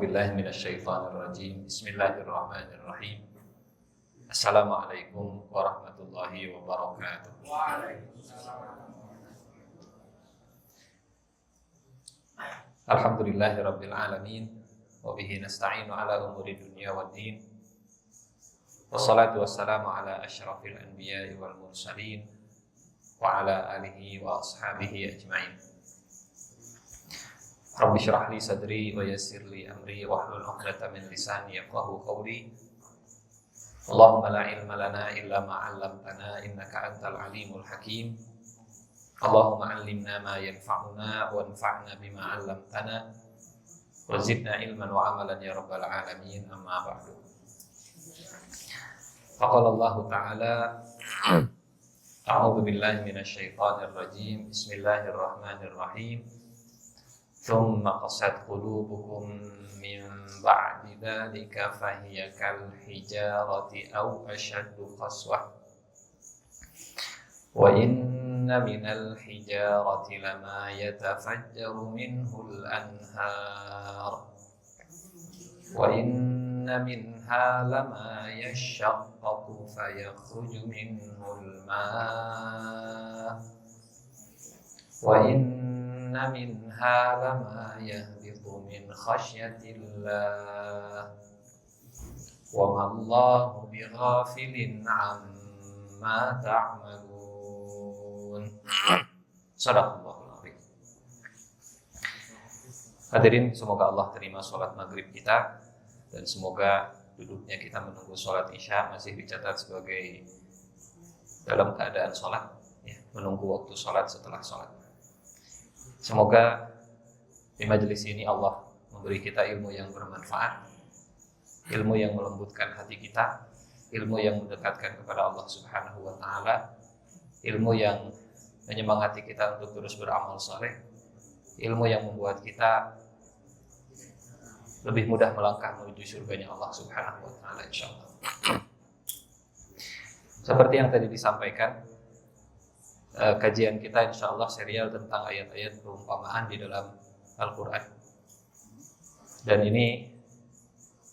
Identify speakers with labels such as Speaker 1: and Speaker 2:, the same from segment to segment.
Speaker 1: A'udzubillahi minasyaitonirrajim. Bismillahirrahmanirrahim. Assalamualaikum warahmatullahi wabarakatuh. Alhamdulillahirabbil alamin wa bihi nasta'inu ala umuri dunya waddin. Wassalatu wassalamu ala asyrafil anbiya'i wal mursalin wa ala alihi wa ashabihi ajma'in. Rabbi syrah li sadri wa yassir li amri wahlul 'uqdatam min lisani yafqahu qawli. Allahumma la ilma lana illa ma 'allamtana innaka antal alimul hakim. Allahumma 'allimna ma yanfa'una wanfa'na bima 'allamtana wa zidna ilman wa 'amalan ya rabbal alamin. Amma ba'du. Faqala Allah ta'ala A'udzu billahi minasyaitonir rajim. Bismillahirrahmanirrahim. Thumma qasat qulubukum min ba'di dzalika fahiya kal hijarati aw ashaddu qaswah. Wa inna minal hijarati lama yatafajjaru minhul anhar. Wa inna minha lama yashaqqaqu fayakhruju minhul ma'. Wa inna minha lama yahbitu min khasyatillah. Wa ma Allahu bighafilin 'amma ta'malun. Shadaqallahul azim. Hadirin, semoga Allah terima sholat maghrib kita dan semoga duduknya kita menunggu sholat isya masih dicatat sebagai dalam keadaan sholat, ya, menunggu waktu sholat setelah sholat. Semoga di majelis ini Allah memberi kita ilmu yang bermanfaat, ilmu yang melembutkan hati kita, ilmu yang mendekatkan kepada Allah Subhanahu wa Ta'ala, ilmu yang menyemangati kita untuk terus beramal saleh, ilmu yang membuat kita lebih mudah melangkah menuju surganya Allah Subhanahu wa Ta'ala, insyaallah. Seperti yang tadi disampaikan, kajian kita insyaallah serial tentang ayat-ayat perumpamaan di dalam Al-Quran. Dan ini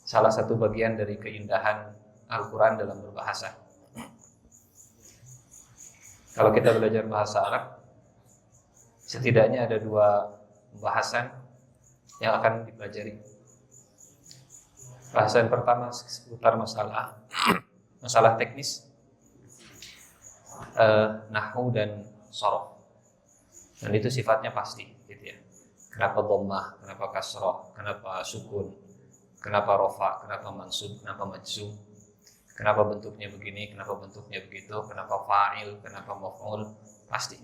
Speaker 1: salah satu bagian dari keindahan Al-Quran dalam berbahasa. Kalau kita belajar bahasa Arab, setidaknya ada dua bahasan yang akan dipelajari. Bahasan pertama seputar masalah teknis, nahwu dan shorof, dan itu sifatnya pasti, gitu ya. Kenapa dhammah, kenapa kasrah, kenapa sukun, kenapa rofa, kenapa mansub, kenapa majzum, kenapa bentuknya begini, kenapa bentuknya begitu, kenapa fa'il, kenapa maf'ul, pasti.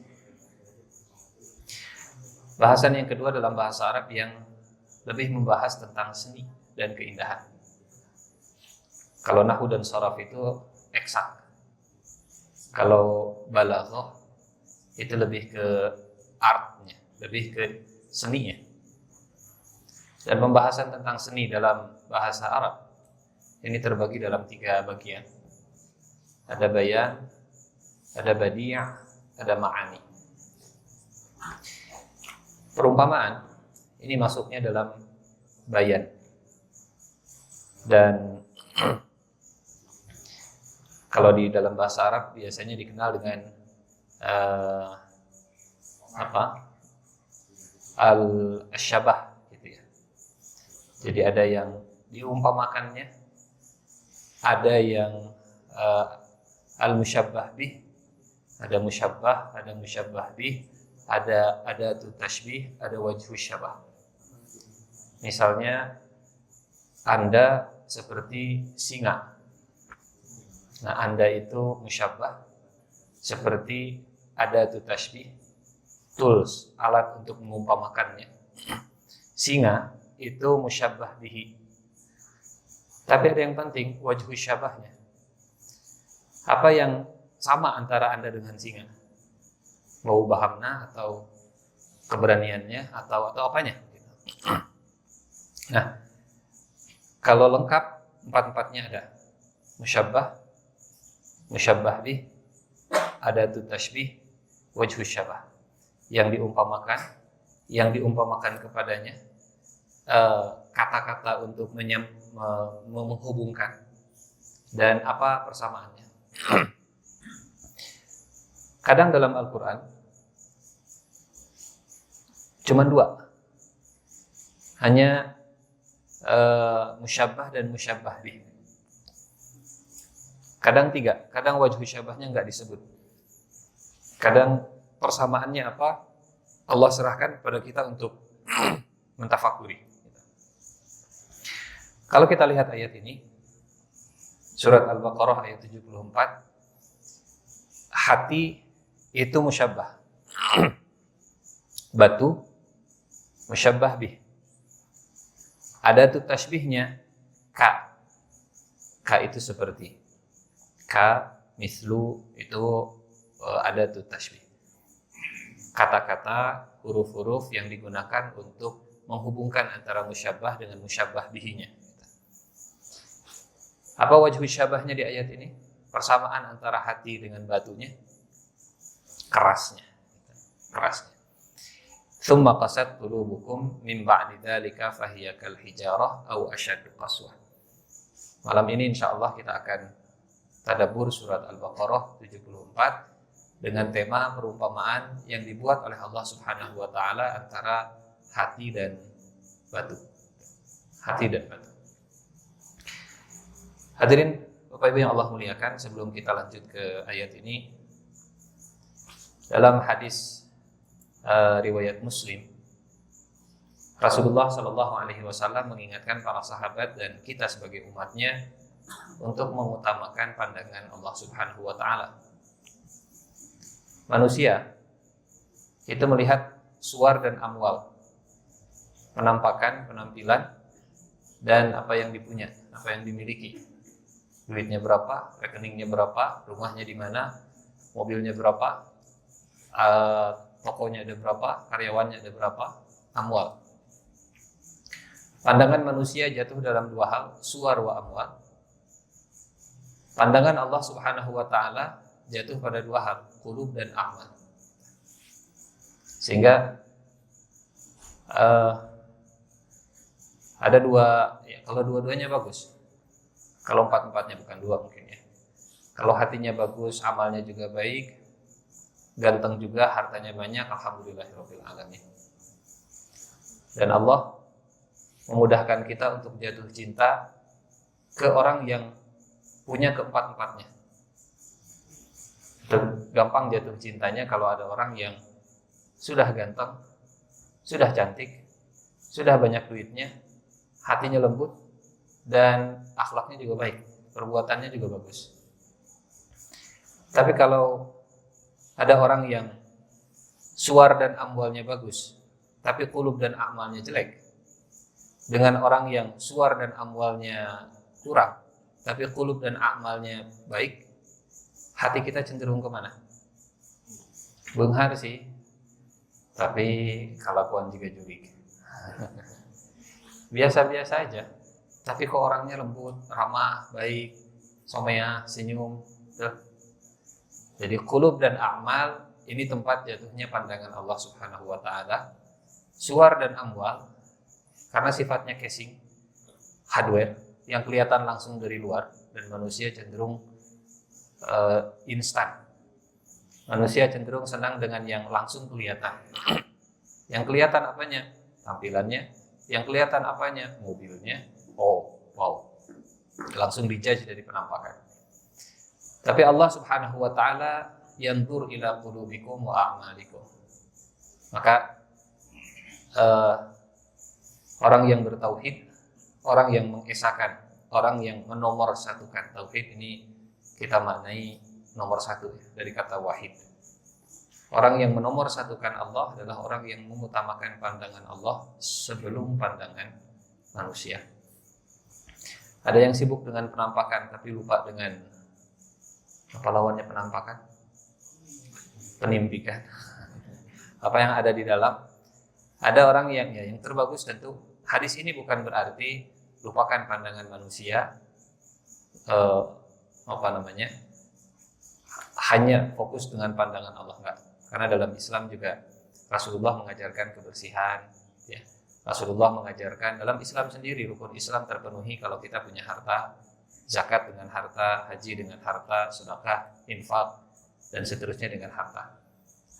Speaker 1: Bahasan yang kedua dalam bahasa Arab yang lebih membahas tentang seni dan keindahan. Kalau nahwu dan shorof itu eksak. Kalau balaghah itu lebih ke artnya, lebih ke seninya. Dan pembahasan tentang seni dalam bahasa Arab ini terbagi dalam 3 bagian. Ada bayan, ada badi', ada ma'ani. Perumpamaan ini masuknya dalam bayan. Dan kalau di dalam bahasa Arab biasanya dikenal dengan al-syabah, gitu ya. Jadi ada yang diumpamakannya, ada yang al-musyabbah bih, ada musyabbah, ada musyabbah bih, ada tashbih, ada wajhu syabah. Misalnya Anda seperti singa. Nah, Anda itu musyabbah seperti ada tashbih, tools, alat untuk mengumpamakannya. Singa itu musyabbah bihi. Tapi ada yang penting, wajhu syabahnya. Apa yang sama antara Anda dengan singa? Mau bahamna atau keberaniannya atau apanya? Nah, kalau lengkap 4-4-nya ada. Musyabbah, musyabbah bih, ada tashbih, wajhu syabah. Yang diumpamakan kepadanya, kata-kata untuk menghubungkan, dan apa persamaannya. Kadang dalam Al-Quran cuma dua, hanya musyabbah dan musyabbah bih. Kadang tiga, kadang wajhu syabahnya nggak disebut. Kadang persamaannya apa, Allah serahkan kepada kita untuk mentafakuri. Kalau kita lihat ayat ini, surat Al-Baqarah ayat 74, hati itu musyabbah, batu musyabbah bih. Ada tuh tasbihnya, ka. Ka itu seperti, ka, mislu, itu ada tuh tasbih. Kata-kata, huruf-huruf yang digunakan untuk menghubungkan antara musyabbah dengan musyabbah bihinya. Apa wajhu syabahnya di ayat ini? Persamaan antara hati dengan batunya, kerasnya. Tsumma qasat qulubukum min ba'di dzalika fahiya kal hijarah aw ashaddu qaswah. Malam ini insyaallah kita akan tadabbur surat Al-Baqarah 74 dengan tema perumpamaan yang dibuat oleh Allah Subhanahu wa taala antara hati dan batu. Hati dan batu. Hadirin Bapak Ibu yang Allah muliakan, sebelum kita lanjut ke ayat ini, dalam hadis riwayat Muslim, Rasulullah Shallallahu Alaihi Wasallam mengingatkan para sahabat dan kita sebagai umatnya untuk mengutamakan pandangan Allah Subhanahu Wa Taala. Manusia itu melihat suar dan amwal, penampakan, penampilan, dan apa yang dipunya, apa yang dimiliki. Duitnya berapa, rekeningnya berapa, rumahnya di mana, mobilnya berapa, tokonya ada berapa, karyawannya ada berapa, amwal. Pandangan manusia jatuh dalam dua hal, suar wa amwal. Pandangan Allah Subhanahu wa taala jatuh pada dua hal, qulub dan amal. Sehingga ada dua, ya, kalau dua-duanya bagus. Kalau empat-empatnya, bukan dua mungkin ya. Kalau hatinya bagus, amalnya juga baik, ganteng juga, hartanya banyak, alhamdulillahirabbil alamin. Dan Allah memudahkan kita untuk jatuh cinta ke orang yang punya keempat-empatnya. Gampang jatuh cintanya kalau ada orang yang sudah ganteng, sudah cantik, sudah banyak duitnya, hatinya lembut, dan akhlaknya juga baik, perbuatannya juga bagus. Tapi kalau ada orang yang suar dan amwalnya bagus, tapi qulub dan amalnya jelek, dengan orang yang suar dan amwalnya kurang, tapi qulub dan amalnya baik, hati kita cenderung kemana? Benghar sih, tapi kelakuan juga jurik. Biasa-biasa aja, tapi kok orangnya lembut, ramah, baik, somea, senyum. Jadi qulub dan amal ini tempat jatuhnya pandangan Allah Subhanahu wa taala. Suar dan amwal karena sifatnya casing, hardware yang kelihatan langsung dari luar, dan manusia cenderung instan. Manusia cenderung senang dengan yang langsung kelihatan. Yang kelihatan apanya? Tampilannya. Yang kelihatan apanya? Mobilnya. Oh, wow. Langsung dijudge dari penampakan. Tapi Allah Subhanahu wa taala yanzur ila qulubikum wa a'malikum. Maka orang yang bertauhid, orang yang mengesahkan, orang yang menomorsatukan tauhid, ini kita maknai nomor satu dari kata wahid. Orang yang menomorsatukan Allah adalah orang yang mengutamakan pandangan Allah sebelum pandangan manusia. Ada yang sibuk dengan penampakan tapi lupa dengan apa lawannya penampakan? Penimpikan. Apa yang ada di dalam? Ada orang yang terbagus tentu. Hadis ini bukan berarti lupakan pandangan manusia, hanya fokus dengan pandangan Allah, enggak. Karena dalam Islam juga Rasulullah mengajarkan kebersihan, ya. Rasulullah mengajarkan dalam Islam sendiri, rukun Islam terpenuhi kalau kita punya harta, zakat dengan harta, haji dengan harta, sedekah, infak, dan seterusnya dengan harta.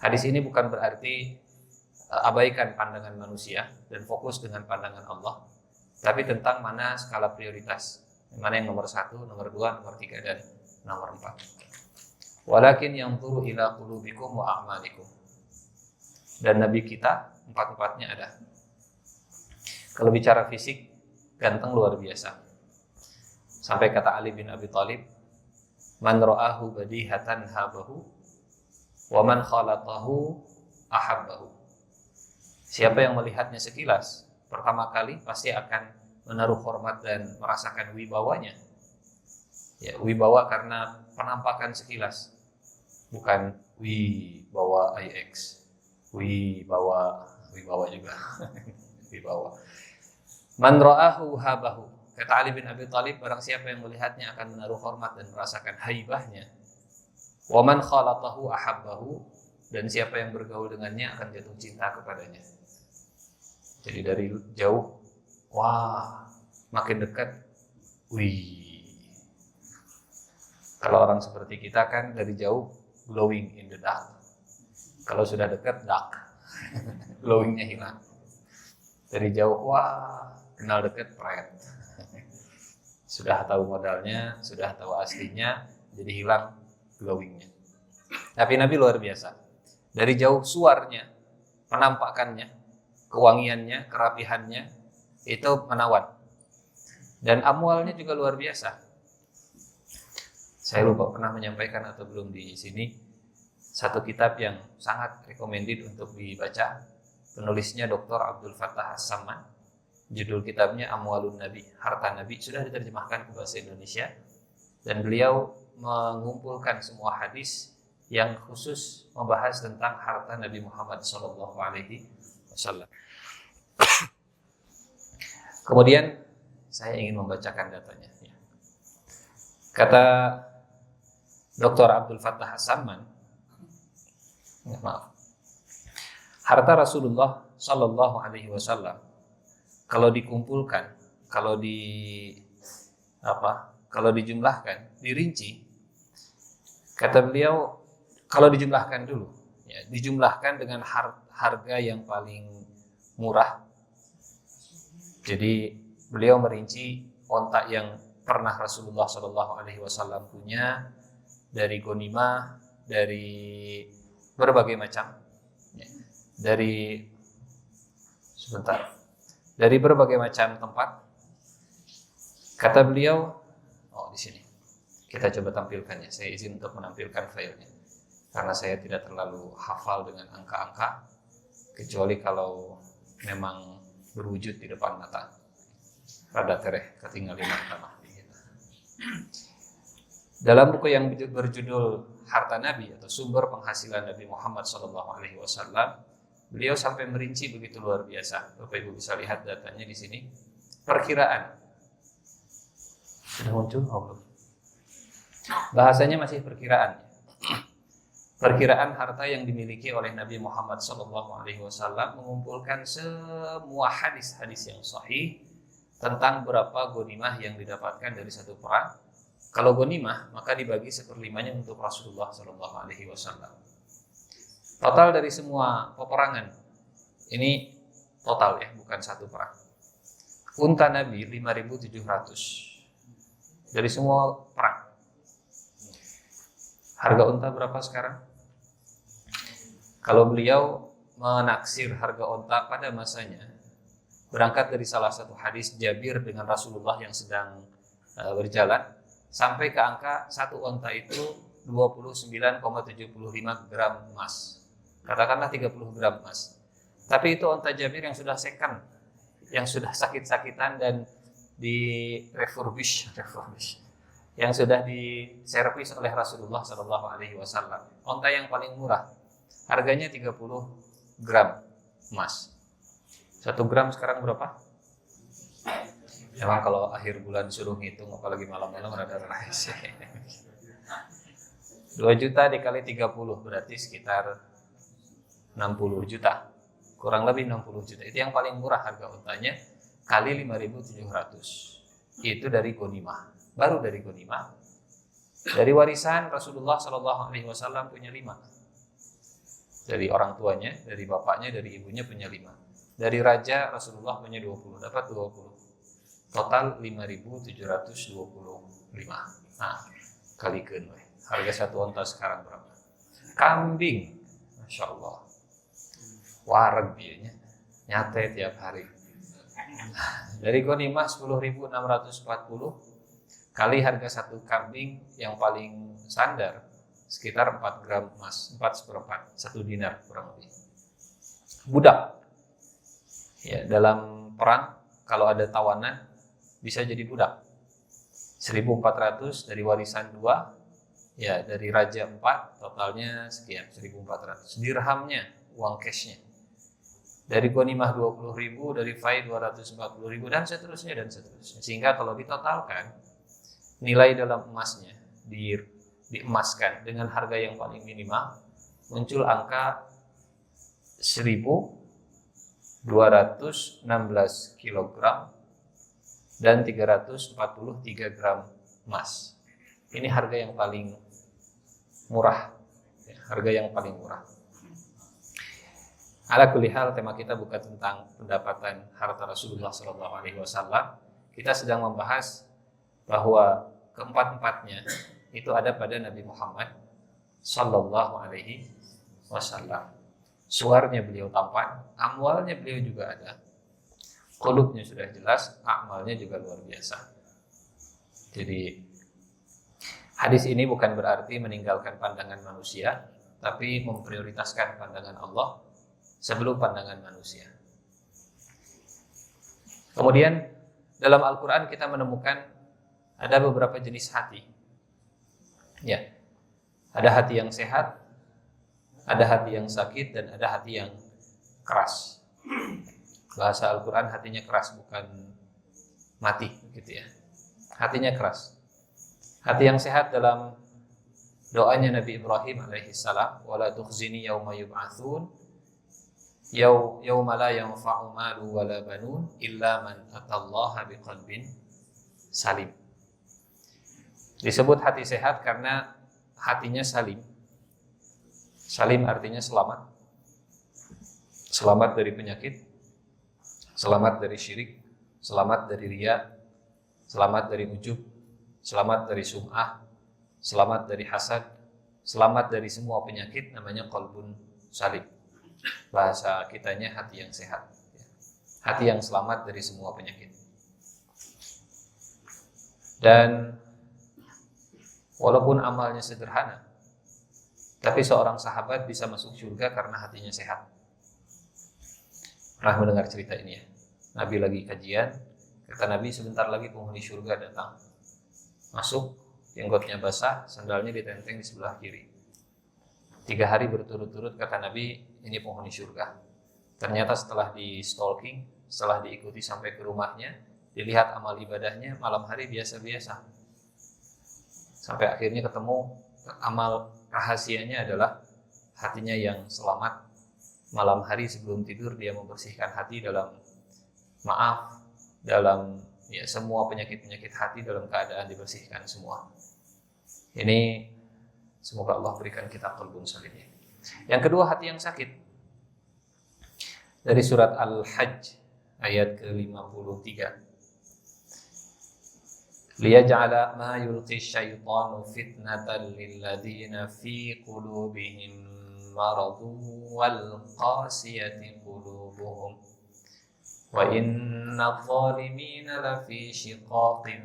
Speaker 1: Hadis ini bukan berarti abaikan pandangan manusia dan fokus dengan pandangan Allah, tapi tentang mana skala prioritas, mana yang nomor 1, nomor 2, nomor 3, dan nomor 4. Walakin yanzuru ila qulubikum wa a'malikum. Dan Nabi kita empat-empatnya ada. Kalau bicara fisik, ganteng luar biasa. Sampai kata Ali bin Abi Thalib, man ra'ahu badihatan habahu, wa man khalatahu ahabbahu. Siapa yang melihatnya sekilas, pertama kali pasti akan menaruh hormat dan merasakan wibawanya. Ya, wibawa karena penampakan sekilas, bukan wibawa IX, wibawa juga, wibawa. Man ra'ahu habahu. Kata Ali bin Abi Thalib, barang siapa yang melihatnya akan menaruh hormat dan merasakan haibahnya. Wa man khalatahu ahabbahu, dan siapa yang bergaul dengannya akan jatuh cinta kepadanya. Jadi dari jauh, wah, makin dekat, wih. Kalau orang seperti kita kan dari jauh glowing in the dark. Kalau sudah dekat, dark. Glowingnya hilang. Dari jauh, wah, kenal dekat, pret. Sudah tahu modalnya, sudah tahu aslinya, jadi hilang glowingnya. Tapi Nabi luar biasa. Dari jauh suaranya, penampakannya, kewangiannya, kerapihannya, itu menawan. Dan amwalnya juga luar biasa. Saya lupa pernah menyampaikan atau belum di sini, satu kitab yang sangat recommended untuk dibaca. Penulisnya Dr. Abdul Fattah As-Samman. Judul kitabnya Amwalun Nabi, Harta Nabi, sudah diterjemahkan ke bahasa Indonesia. Dan beliau mengumpulkan semua hadis yang khusus membahas tentang harta Nabi Muhammad SAW. Kemudian saya ingin membacakan datanya. Kata Dr. Abdul Fattah As-Samman, harta Rasulullah SAW kalau dikumpulkan, kalau dijumlahkan, dirinci, kata beliau, kalau dijumlahkan dulu, ya, dijumlahkan dengan harga yang paling murah. Jadi beliau merinci onta yang pernah Rasulullah SAW punya dari ghanimah, dari berbagai macam, ya, dari berbagai macam tempat. Kata beliau, di sini kita coba tampilkannya. Saya izin untuk menampilkan filenya karena saya tidak terlalu hafal dengan angka-angka, kecuali kalau memang berwujud di depan mata. Rada tereh ketinggalan tanah. Dalam buku yang berjudul Harta Nabi atau Sumber Penghasilan Nabi Muhammad SAW, beliau sampai merinci begitu luar biasa. Bapak Ibu bisa lihat datanya di sini. Perkiraan. Sudah muncul? Belum. Bahasanya masih perkiraan. Perkiraan harta yang dimiliki oleh Nabi Muhammad SAW mengumpulkan semua hadis-hadis yang sahih tentang berapa ghanimah yang didapatkan dari satu perang. Kalau ghanimah, maka dibagi seperlimanya untuk Rasulullah SAW. Total dari semua peperangan, ini total ya, bukan satu perang. Unta Nabi 5.700 dari semua perang. Harga unta berapa sekarang? Kalau beliau menaksir harga unta pada masanya, berangkat dari salah satu hadis Jabir dengan Rasulullah yang sedang berjalan, sampai ke angka satu unta itu 29,75 gram emas. Katakanlah 30 gram emas. Tapi itu unta Jabir yang sudah second, yang sudah sakit-sakitan dan di refurbish, yang sudah diservis oleh Rasulullah SAW. Unta yang paling murah, harganya 30 gram emas. 1 gram sekarang berapa? Emang kalau akhir bulan suruh ngitung, apalagi malam-malam rada rahasia. 2 juta dikali 30 berarti sekitar 60 juta kurang lebih 60 juta. Itu yang paling murah harga untanya, kali 5.700. Itu dari ghanimah. Baru dari ghanimah. Dari warisan Rasulullah SAW punya 5. Dari orang tuanya, dari bapaknya, dari ibunya punya 5. Dari raja Rasulullah punya 20, dapat 20. Total 5.725. Nah, kalikan we. Harga satu unta sekarang berapa? Kambing, Masya Allah, wareg biayanya, nyate tiap hari. Dari ghanimah 10.640 kali harga satu kambing yang paling standar sekitar 4 gram emas, 4/4, 1 dinar kurang lebih. Budak. Ya, dalam perang kalau ada tawanan bisa jadi budak. 1.400 dari warisan 2, ya dari raja 4, totalnya sekian 1.400. Dirhamnya, uang cashnya. Dari ghanimah 20.000, dari fai 240.000 dan seterusnya dan seterusnya. Sehingga kalau ditotalkan nilai dalam emasnya diemaskan dengan harga yang paling minimal, muncul angka 1.216 kg dan 343 gram emas. Ini harga yang paling murah, ya, harga yang paling murah. Ala kulli hal, tema kita bukan tentang pendapatan harta Rasulullah SAW. Kita sedang membahas bahwa keempat-empatnya itu ada pada Nabi Muhammad SAW. Suaranya beliau tampan, amwalnya beliau juga ada, qulubnya sudah jelas, amalnya juga luar biasa. Jadi hadis ini bukan berarti meninggalkan pandangan manusia, tapi memprioritaskan pandangan Allah sebelum pandangan manusia. Kemudian dalam Al-Quran kita menemukan ada beberapa jenis hati. Ya, ada hati yang sehat, ada hati yang sakit, dan ada hati yang keras. Bahasa Al-Quran hatinya keras, bukan mati, gitu ya. Hatinya keras. Hati yang sehat dalam doanya Nabi Ibrahim alaihissalam, wala tukhzini yauma yub'atsun yauma la yanfa'u malu wala banun illa man atallaha biqalbin salim. Disebut hati sehat karena hatinya salim. Salim artinya selamat. Selamat dari penyakit, selamat dari syirik, selamat dari riya, selamat dari ujub, selamat dari sum'ah, selamat dari hasad, selamat dari semua penyakit, namanya qalbun salim. Bahasa kitanya hati yang sehat, hati yang selamat dari semua penyakit. Dan walaupun amalnya sederhana, tapi seorang sahabat bisa masuk surga karena hatinya sehat. Pernah mendengar cerita ini ya? Nabi lagi kajian, kata Nabi sebentar lagi penghuni surga datang. Masuk, jenggotnya basah, sandalnya ditenteng di sebelah kiri. 3 hari berturut-turut kata Nabi, ini penghuni surga. Ternyata setelah di stalking, setelah diikuti sampai ke rumahnya, dilihat amal ibadahnya, malam hari biasa-biasa. Sampai akhirnya ketemu amal rahasianya adalah hatinya yang selamat. Malam hari sebelum tidur dia membersihkan hati dalam maaf, dalam ya semua penyakit-penyakit hati dalam keadaan dibersihkan semua. Ini semoga Allah berikan kita qalbun salimnya. Yang kedua, hati yang sakit. Dari surat Al-Hajj ayat ke-53. Liyaj'ala ma yulqi syaitanu fitnatan lilladzina fi qulubihim maradun wal qasiyati qulubuhum wa inna adh-dhalimina lafi shiqaqin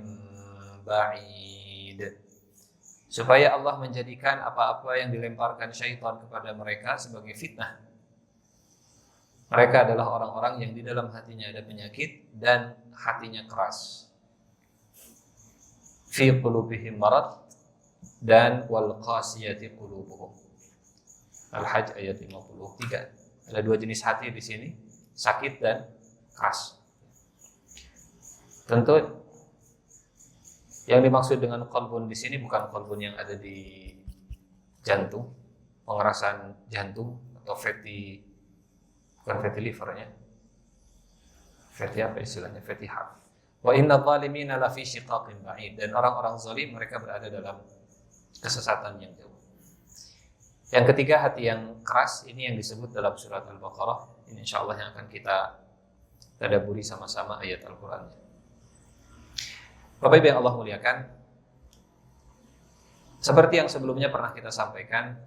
Speaker 1: ba'id. Supaya Allah menjadikan apa-apa yang dilemparkan syaitan kepada mereka sebagai fitnah. Mereka adalah orang-orang yang di dalam hatinya ada penyakit dan hatinya keras. Fi qulubihim marad dan wal qasiyati qulubuhum. Al-Hajj ayat 53. Ada 2 jenis hati di sini, sakit dan keras. Tentu yang dimaksud dengan qalbun di sini bukan qalbun yang ada di jantung, pengerasan jantung atau fatty bukan fatty liver ya. Fatty apa istilahnya? Fatty heart. Wa inna zalimina lafi shiqaqin ba'id, dan orang-orang zalim mereka berada dalam kesesatan yang jauh. Yang ketiga, hati yang keras, ini yang disebut dalam surat Al-Baqarah. Ini insyaallah yang akan kita tadabburi sama-sama ayat Al-Qur'an. Bapak Ibu yang Allah muliakan, seperti yang sebelumnya pernah kita sampaikan,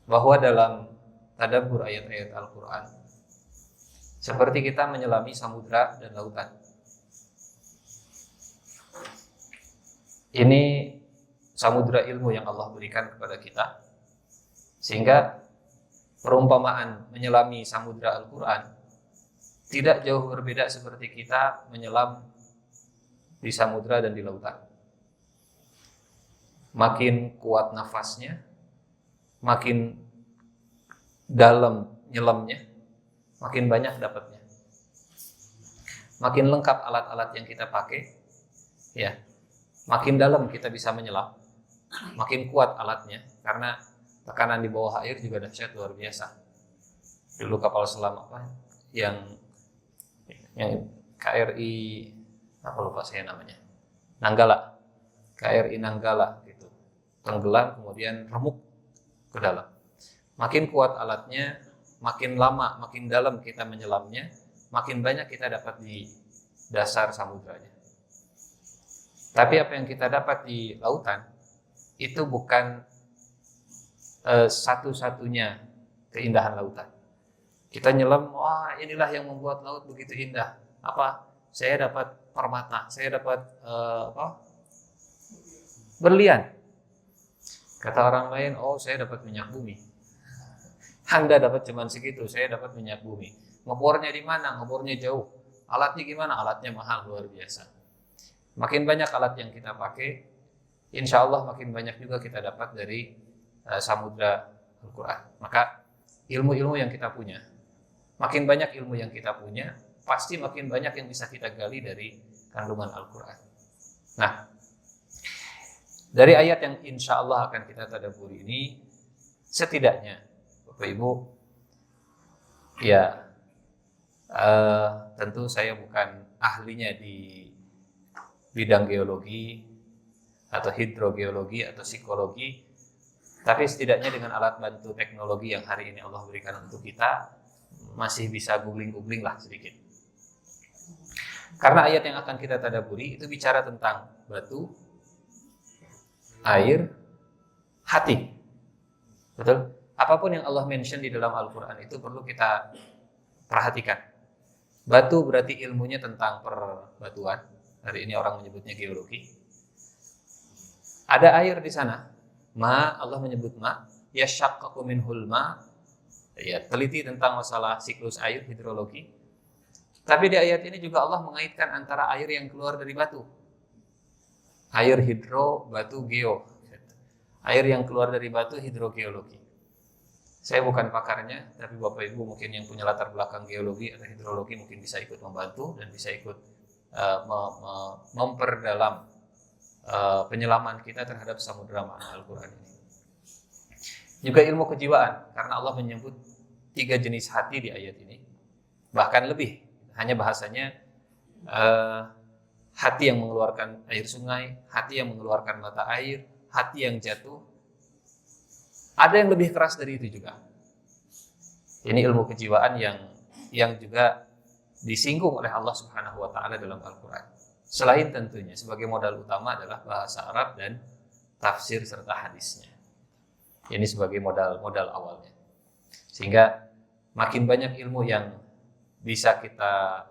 Speaker 1: bahwa dalam tadabbur ayat-ayat Al-Qur'an seperti kita menyelami samudra dan lautan. Ini samudra ilmu yang Allah berikan kepada kita, sehingga perumpamaan menyelami samudra Al-Quran tidak jauh berbeda seperti kita menyelam di samudra dan di lautan. Makin kuat nafasnya, makin dalam nyelamnya, makin banyak dapatnya. Makin lengkap alat-alat yang kita pakai, ya, makin dalam kita bisa menyelam, makin kuat alatnya, karena tekanan di bawah air juga dahsyat luar biasa. Dulu kapal selam apa yang KRI apa lupa saya namanya, Nanggala, KRI Nanggala gitu, tenggelam kemudian remuk ke dalam. Makin kuat alatnya, makin lama, makin dalam kita menyelamnya, makin banyak kita dapat di dasar samudranya. Tapi apa yang kita dapat di lautan itu bukan satu-satunya keindahan lautan. Kita nyelam, wah inilah yang membuat laut begitu indah. Apa? Saya dapat permata, saya dapat berlian. Kata orang lain, oh saya dapat minyak bumi. Anda dapat cuman segitu, saya dapat minyak bumi. Ngebornya di mana? Ngebornya jauh. Alatnya gimana? Alatnya mahal luar biasa. Makin banyak alat yang kita pakai, insya Allah makin banyak juga kita dapat dari samudra Al-Quran. Maka ilmu-ilmu yang kita punya, makin banyak ilmu yang kita punya, pasti makin banyak yang bisa kita gali dari kandungan Al-Quran. Nah, dari ayat yang insya Allah akan kita tadabburi ini, setidaknya Bapak Ibu, ya tentu saya bukan ahlinya di bidang geologi atau hidrogeologi atau psikologi, tapi setidaknya dengan alat bantu teknologi yang hari ini Allah berikan untuk kita, masih bisa googling lah sedikit. Karena ayat yang akan kita tadabburi itu bicara tentang batu, air, hati. Betul? Apapun yang Allah mention di dalam Al-Quran itu perlu kita perhatikan. Batu berarti ilmunya tentang perbatuan. Hari ini orang menyebutnya geologi. Ada air di sana. Ma, Allah menyebut ma. Yashaqqaqu minhul ma. Ya, teliti tentang masalah siklus air, hidrologi. Tapi di ayat ini juga Allah mengaitkan antara air yang keluar dari batu. Air hidro, batu geo. Air yang keluar dari batu, hidrogeologi. Saya bukan pakarnya, tapi Bapak Ibu mungkin yang punya latar belakang geologi atau hidrologi mungkin bisa ikut membantu dan bisa ikut memperdalam penyelaman kita terhadap samudera makna Al-Quran ini. Juga ilmu kejiwaan, karena Allah menyebut 3 jenis hati di ayat ini, bahkan lebih. Hanya bahasanya hati yang mengeluarkan air sungai, hati yang mengeluarkan mata air, hati yang jatuh. Ada yang lebih keras dari itu juga. Ini ilmu kejiwaan yang juga disinggung oleh Allah Subhanahu wa taala dalam Al-Qur'an. Selain tentunya sebagai modal utama adalah bahasa Arab dan tafsir serta hadisnya. Ini sebagai modal awalnya. Sehingga makin banyak ilmu yang bisa kita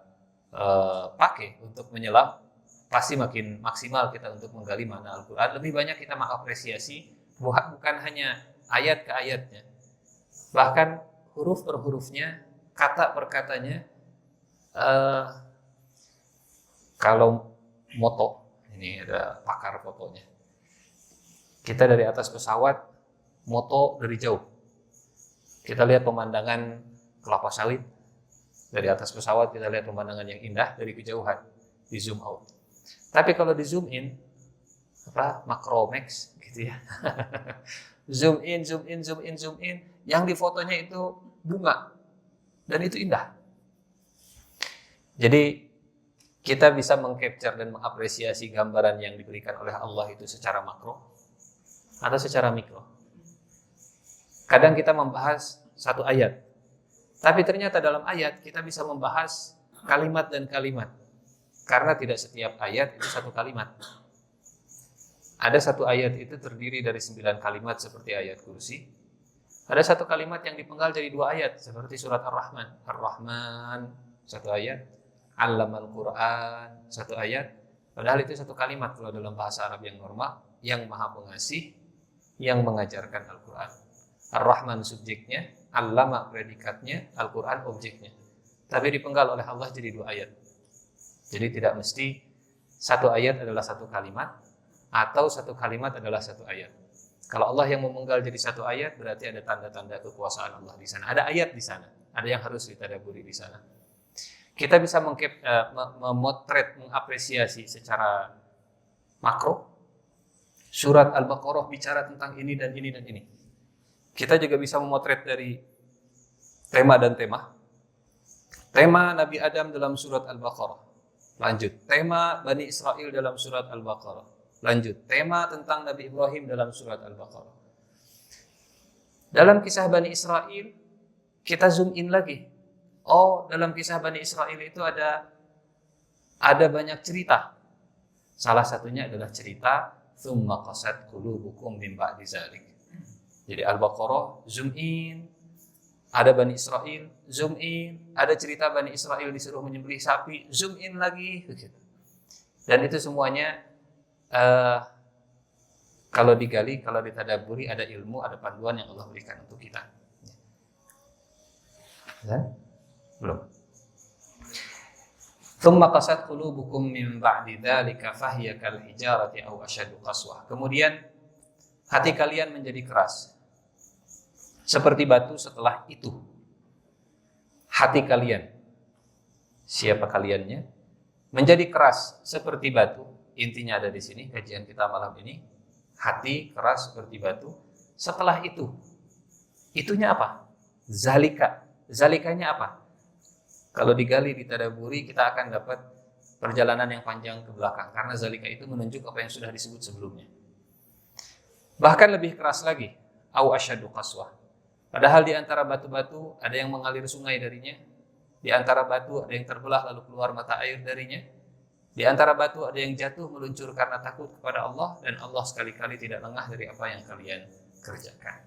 Speaker 1: pakai untuk menyelam, pasti makin maksimal kita untuk menggali makna Al-Qur'an. Lebih banyak kita mengapresiasi bukan hanya ayat ke ayatnya, bahkan huruf per hurufnya, kata per katanya. Kalau moto, ini ada pakar fotonya. Kita dari atas pesawat moto dari jauh. Kita lihat pemandangan kelapa sawit dari atas pesawat, kita lihat pemandangan yang indah dari kejauhan, di zoom out. Tapi kalau di zoom in, Macromax gitu ya. zoom in, yang di fotonya itu bunga. dan itu indah. Jadi kita bisa mengcapture dan mengapresiasi gambaran yang diberikan oleh Allah itu secara makro atau secara mikro. Kadang kita membahas satu ayat, tapi ternyata dalam ayat kita bisa membahas kalimat dan kalimat. Karena tidak setiap ayat itu satu kalimat. Ada satu ayat itu terdiri dari 9 kalimat seperti ayat kursi. Ada satu kalimat yang dipenggal jadi 2 ayat seperti surat Ar-Rahman. Ar-Rahman satu ayat, Allamal Quran satu ayat. Padahal itu satu kalimat kalau dalam bahasa Arab yang normal, yang Maha Pengasih, yang mengajarkan Al-Quran. Ar-Rahman subjeknya, Allama predikatnya, Al-Quran objeknya. Tapi dipenggal oleh Allah jadi 2 ayat. Jadi tidak mesti satu ayat adalah satu kalimat atau satu kalimat adalah satu ayat. Kalau Allah yang memenggal jadi satu ayat, berarti ada tanda-tanda kekuasaan Allah di sana. Ada ayat di sana, ada yang harus ditadaburi di sana. Kita bisa memotret, mengapresiasi secara makro. Surat Al-Baqarah bicara tentang ini dan ini dan ini. Kita juga bisa memotret dari tema dan tema. Tema Nabi Adam dalam surat Al-Baqarah. Lanjut, tema Bani Israel dalam surat Al-Baqarah. Lanjut, tema tentang Nabi Ibrahim dalam surat Al-Baqarah. Dalam kisah Bani Israel, kita zoom in lagi. Oh, dalam kisah Bani Israel itu ada banyak cerita. Salah satunya adalah cerita Tsumma qasat qulubukum min ba'di dzalik. Jadi Al-Baqarah zoom in, ada Bani Israel, zoom in, ada cerita Bani Israel disuruh menyembelih sapi, zoom in lagi, begitu. Dan itu semuanya kalau digali, kalau ditadaburi, ada ilmu, ada panduan yang Allah berikan untuk kita. Dan belum. Tsumma qasat qulubukum min ba'di dzalika fahiya kal hijarati aw ashaddu qaswah. Kemudian hati kalian menjadi keras seperti batu setelah itu. Hati kalian, siapa kaliannya? Menjadi keras seperti batu. Intinya ada di sini kajian kita malam ini. Hati keras seperti batu. Setelah itu, itunya apa? Zalika. Zalikanya apa? Kalau digali, ditadaburi, kita akan dapat perjalanan yang panjang ke belakang. Karena zalika itu menunjuk apa yang sudah disebut sebelumnya. Bahkan lebih keras lagi. Au asyadu qaswah. Padahal di antara batu-batu ada yang mengalir sungai darinya. Di antara batu ada yang terbelah lalu keluar mata air darinya. Di antara batu ada yang jatuh meluncur karena takut kepada Allah. Dan Allah sekali-kali tidak lengah dari apa yang kalian kerjakan.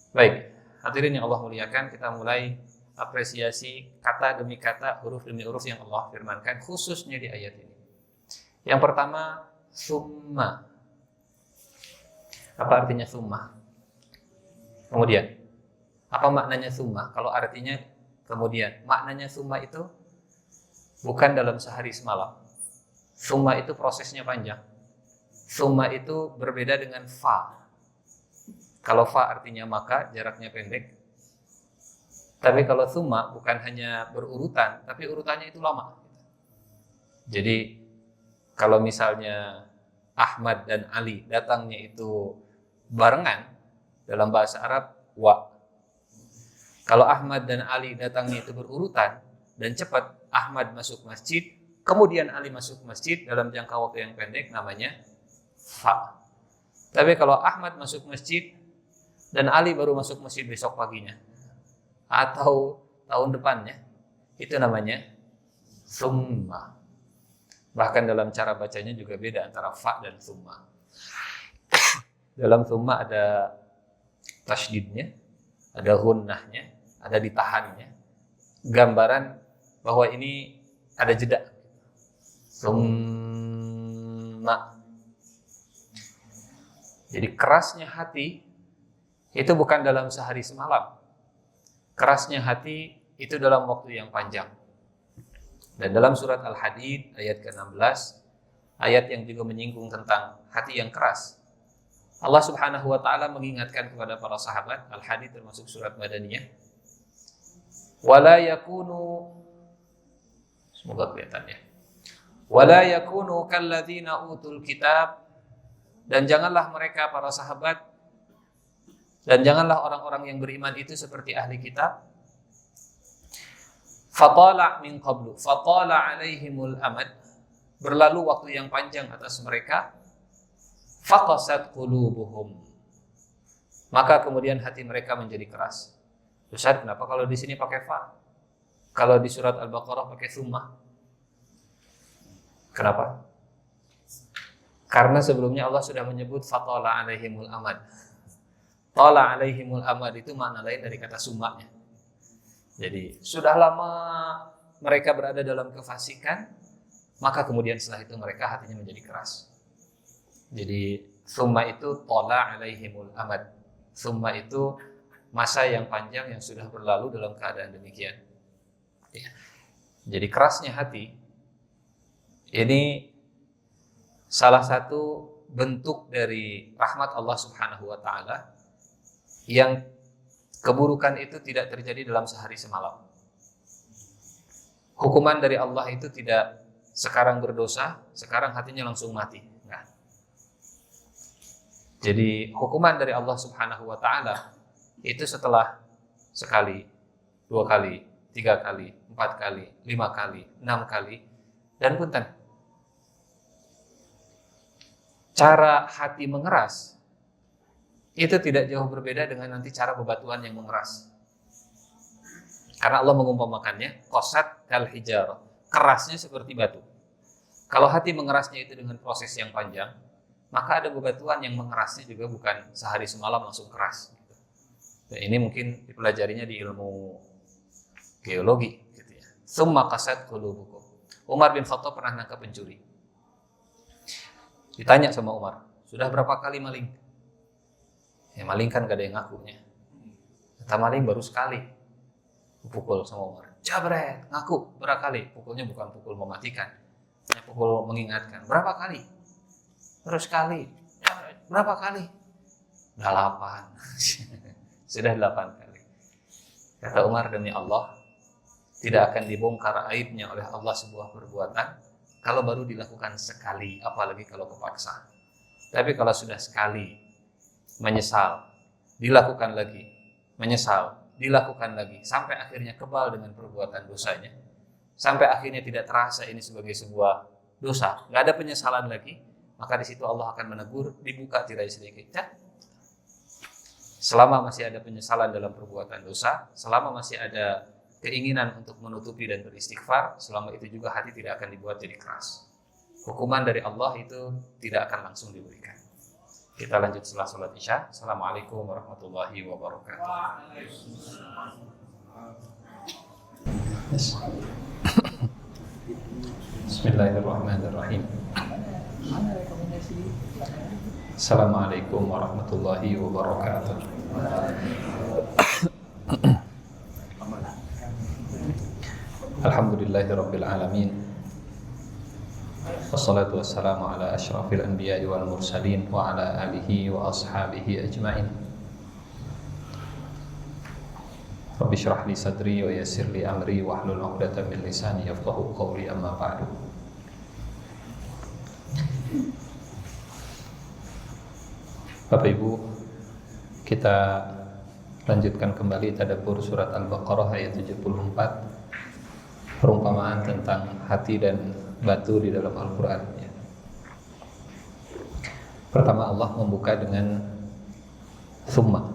Speaker 1: Baik, hadirin yang Allah muliakan, kita mulai apresiasi kata demi kata, huruf demi huruf yang Allah firmankan, khususnya di ayat ini. Yang pertama, summa. Apa artinya summa? Kemudian, apa maknanya summa? Kalau artinya kemudian, maknanya summa itu bukan dalam sehari semalam. Summa itu prosesnya panjang. Summa itu berbeda dengan fa. Kalau fa artinya maka, jaraknya pendek. Tapi kalau summa bukan hanya berurutan, tapi urutannya itu lama. Jadi kalau misalnya Ahmad dan Ali datangnya itu barengan, dalam bahasa Arab wa. Kalau Ahmad dan Ali datangnya itu berurutan dan cepat, Ahmad masuk masjid, kemudian Ali masuk masjid dalam jangka waktu yang pendek, namanya fa. Tapi kalau Ahmad masuk masjid dan Ali baru masuk masjid besok paginya atau tahun depannya, itu namanya summa. Bahkan dalam cara bacanya juga beda antara fa dan summa. Dalam summa ada tasydidnya, ada gunnahnya, ada ditahannya. Gambaran bahwa ini ada jeda. Summa. Jadi kerasnya hati itu bukan dalam sehari semalam. Kerasnya hati itu dalam waktu yang panjang. Dan dalam surat Al-Hadid ayat ke-16, ayat yang juga menyinggung tentang hati yang keras, Allah Subhanahu wa taala mengingatkan kepada para sahabat, Al-Hadid termasuk surat Madaniyah, wala yakunu, semoga kelihatan ya, wala yakunu kalladzina utul kitab, dan janganlah mereka para sahabat dan janganlah orang-orang yang beriman itu seperti ahli kitab, Fatala min qablu, fatala alaihimul amad, berlalu waktu yang panjang atas mereka. Faqasat qulubuhum, maka kemudian hati mereka menjadi keras. Ustaz, kenapa kalau di sini pakai fa? Kalau di surat Al-Baqarah pakai summa? Kenapa? Karena sebelumnya Allah sudah menyebut fatala alaihimul amad. Tala alaihimul amad itu makna lain dari kata summanya. Jadi sudah lama mereka berada dalam kefasikan, maka kemudian setelah itu mereka hatinya menjadi keras. Jadi summa itu tala alaihimul amad. Summa itu masa yang panjang yang sudah berlalu dalam keadaan demikian. Ya. Jadi kerasnya hati ini salah satu bentuk dari rahmat Allah Subhanahu wa taala yang keburukan itu tidak terjadi dalam sehari semalam. Hukuman dari Allah itu tidak sekarang berdosa, sekarang hatinya langsung mati. Nah. Jadi hukuman dari Allah Subhanahu wa taala itu setelah sekali, 2 kali, 3 kali, 4 kali, 5 kali, 6 kali, dan punten. Cara hati mengeras itu tidak jauh berbeda dengan nanti cara bebatuan yang mengeras. Karena Allah mengumpamakannya qasat kal hijarah, kerasnya seperti batu. Kalau hati mengerasnya itu dengan proses yang panjang, maka ada bebatuan yang mengerasnya juga bukan sehari semalam langsung keras. Dan ini mungkin dipelajarinya di ilmu geologi, gitu ya. Summa qasat qulubukum. Umar bin Khattab pernah nangkap pencuri. Ditanya sama Umar, sudah berapa kali maling? Ya maling kan gak ada yang ngakunya. Kata maling baru sekali. Pukul sama Umar. Jabret, ngaku berapa kali? Pukulnya bukan pukul mematikan, hanya pukul mengingatkan. Berapa kali? Terus kali. Berapa kali? 8. Sudah 8 kali. Kata Umar, demi Allah, tidak akan dibongkar aibnya oleh Allah sebuah perbuatan kalau baru dilakukan sekali, apalagi kalau kepaksa. Tapi kalau sudah sekali, menyesal, dilakukan lagi, menyesal, dilakukan lagi, sampai akhirnya kebal dengan perbuatan dosanya, sampai akhirnya tidak terasa ini sebagai sebuah dosa, nggak ada penyesalan lagi, maka di situ Allah akan menegur, dibuka tirai sedikit. Selama masih ada penyesalan dalam perbuatan dosa, selama masih ada keinginan untuk menutupi dan beristighfar, selama itu juga hati tidak akan dibuat jadi keras. Hukuman dari Allah itu tidak akan langsung diberikan. Kita lanjut setelah sholat Isya. Assalamualaikum warahmatullahi wabarakatuh. Bismillahirrahmanirrahim. Assalamualaikum warahmatullahi wabarakatuh. Alhamdulillahirabbil alamin. Wassalatu wassalamu ala asyrafil anbiya'i wal mursalin wa ala alihi wa ashabihi ajma'in. Rabbi shrah li sadri wa yassir li amri wa hlul 'uqdatam min lisani yafqahu qawli, amma ba'du. Bapak Ibu, kita lanjutkan kembali tadabbur surat Al-Baqarah ayat 74. Perumpamaan tentang hati dan batu di dalam Al-Quran. Pertama, Allah membuka dengan summa.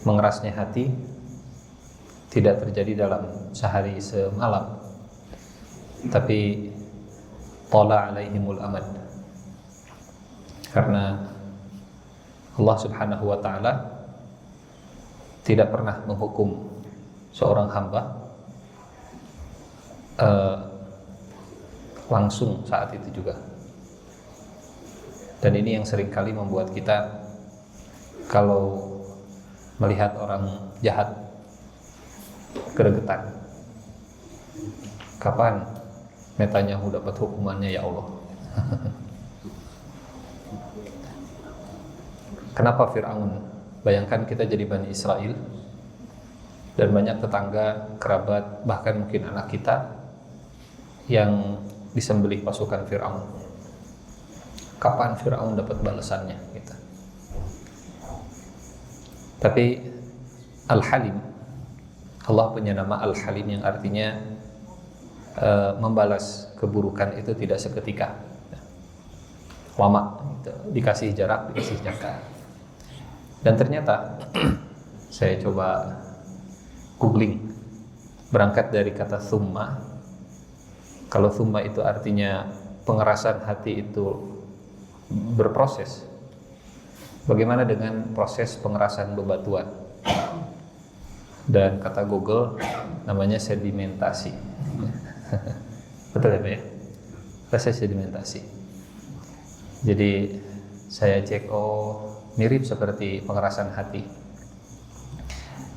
Speaker 1: Mengerasnya hati tidak terjadi dalam sehari semalam, tapi tala alaihimul amad. Karena Allah Subhanahu wa ta'ala tidak pernah menghukum seorang hamba langsung saat itu juga. Dan ini yang seringkali membuat kita kalau melihat orang jahat gregetan. Kapan Netanyahu dapat hukumannya ya Allah? Kenapa Fir'aun? Bayangkan kita jadi Bani Israel dan banyak tetangga, kerabat, bahkan mungkin anak kita yang disembelih pasukan Fir'aun. Kapan Fir'aun dapat balasannya? Gitu. Tapi Al-Halim, Allah punya nama Al-Halim yang artinya membalas keburukan itu tidak seketika, lama gitu. Dikasih jarak, dikasih jangka. Dan ternyata saya coba googling, berangkat dari kata summa. Kalau summa itu artinya pengerasan hati itu berproses, bagaimana dengan proses pengerasan bebatuan? Dan kata Google namanya sedimentasi. Betul ya Pak ya? Proses sedimentasi. Jadi saya cek, mirip seperti pengerasan hati.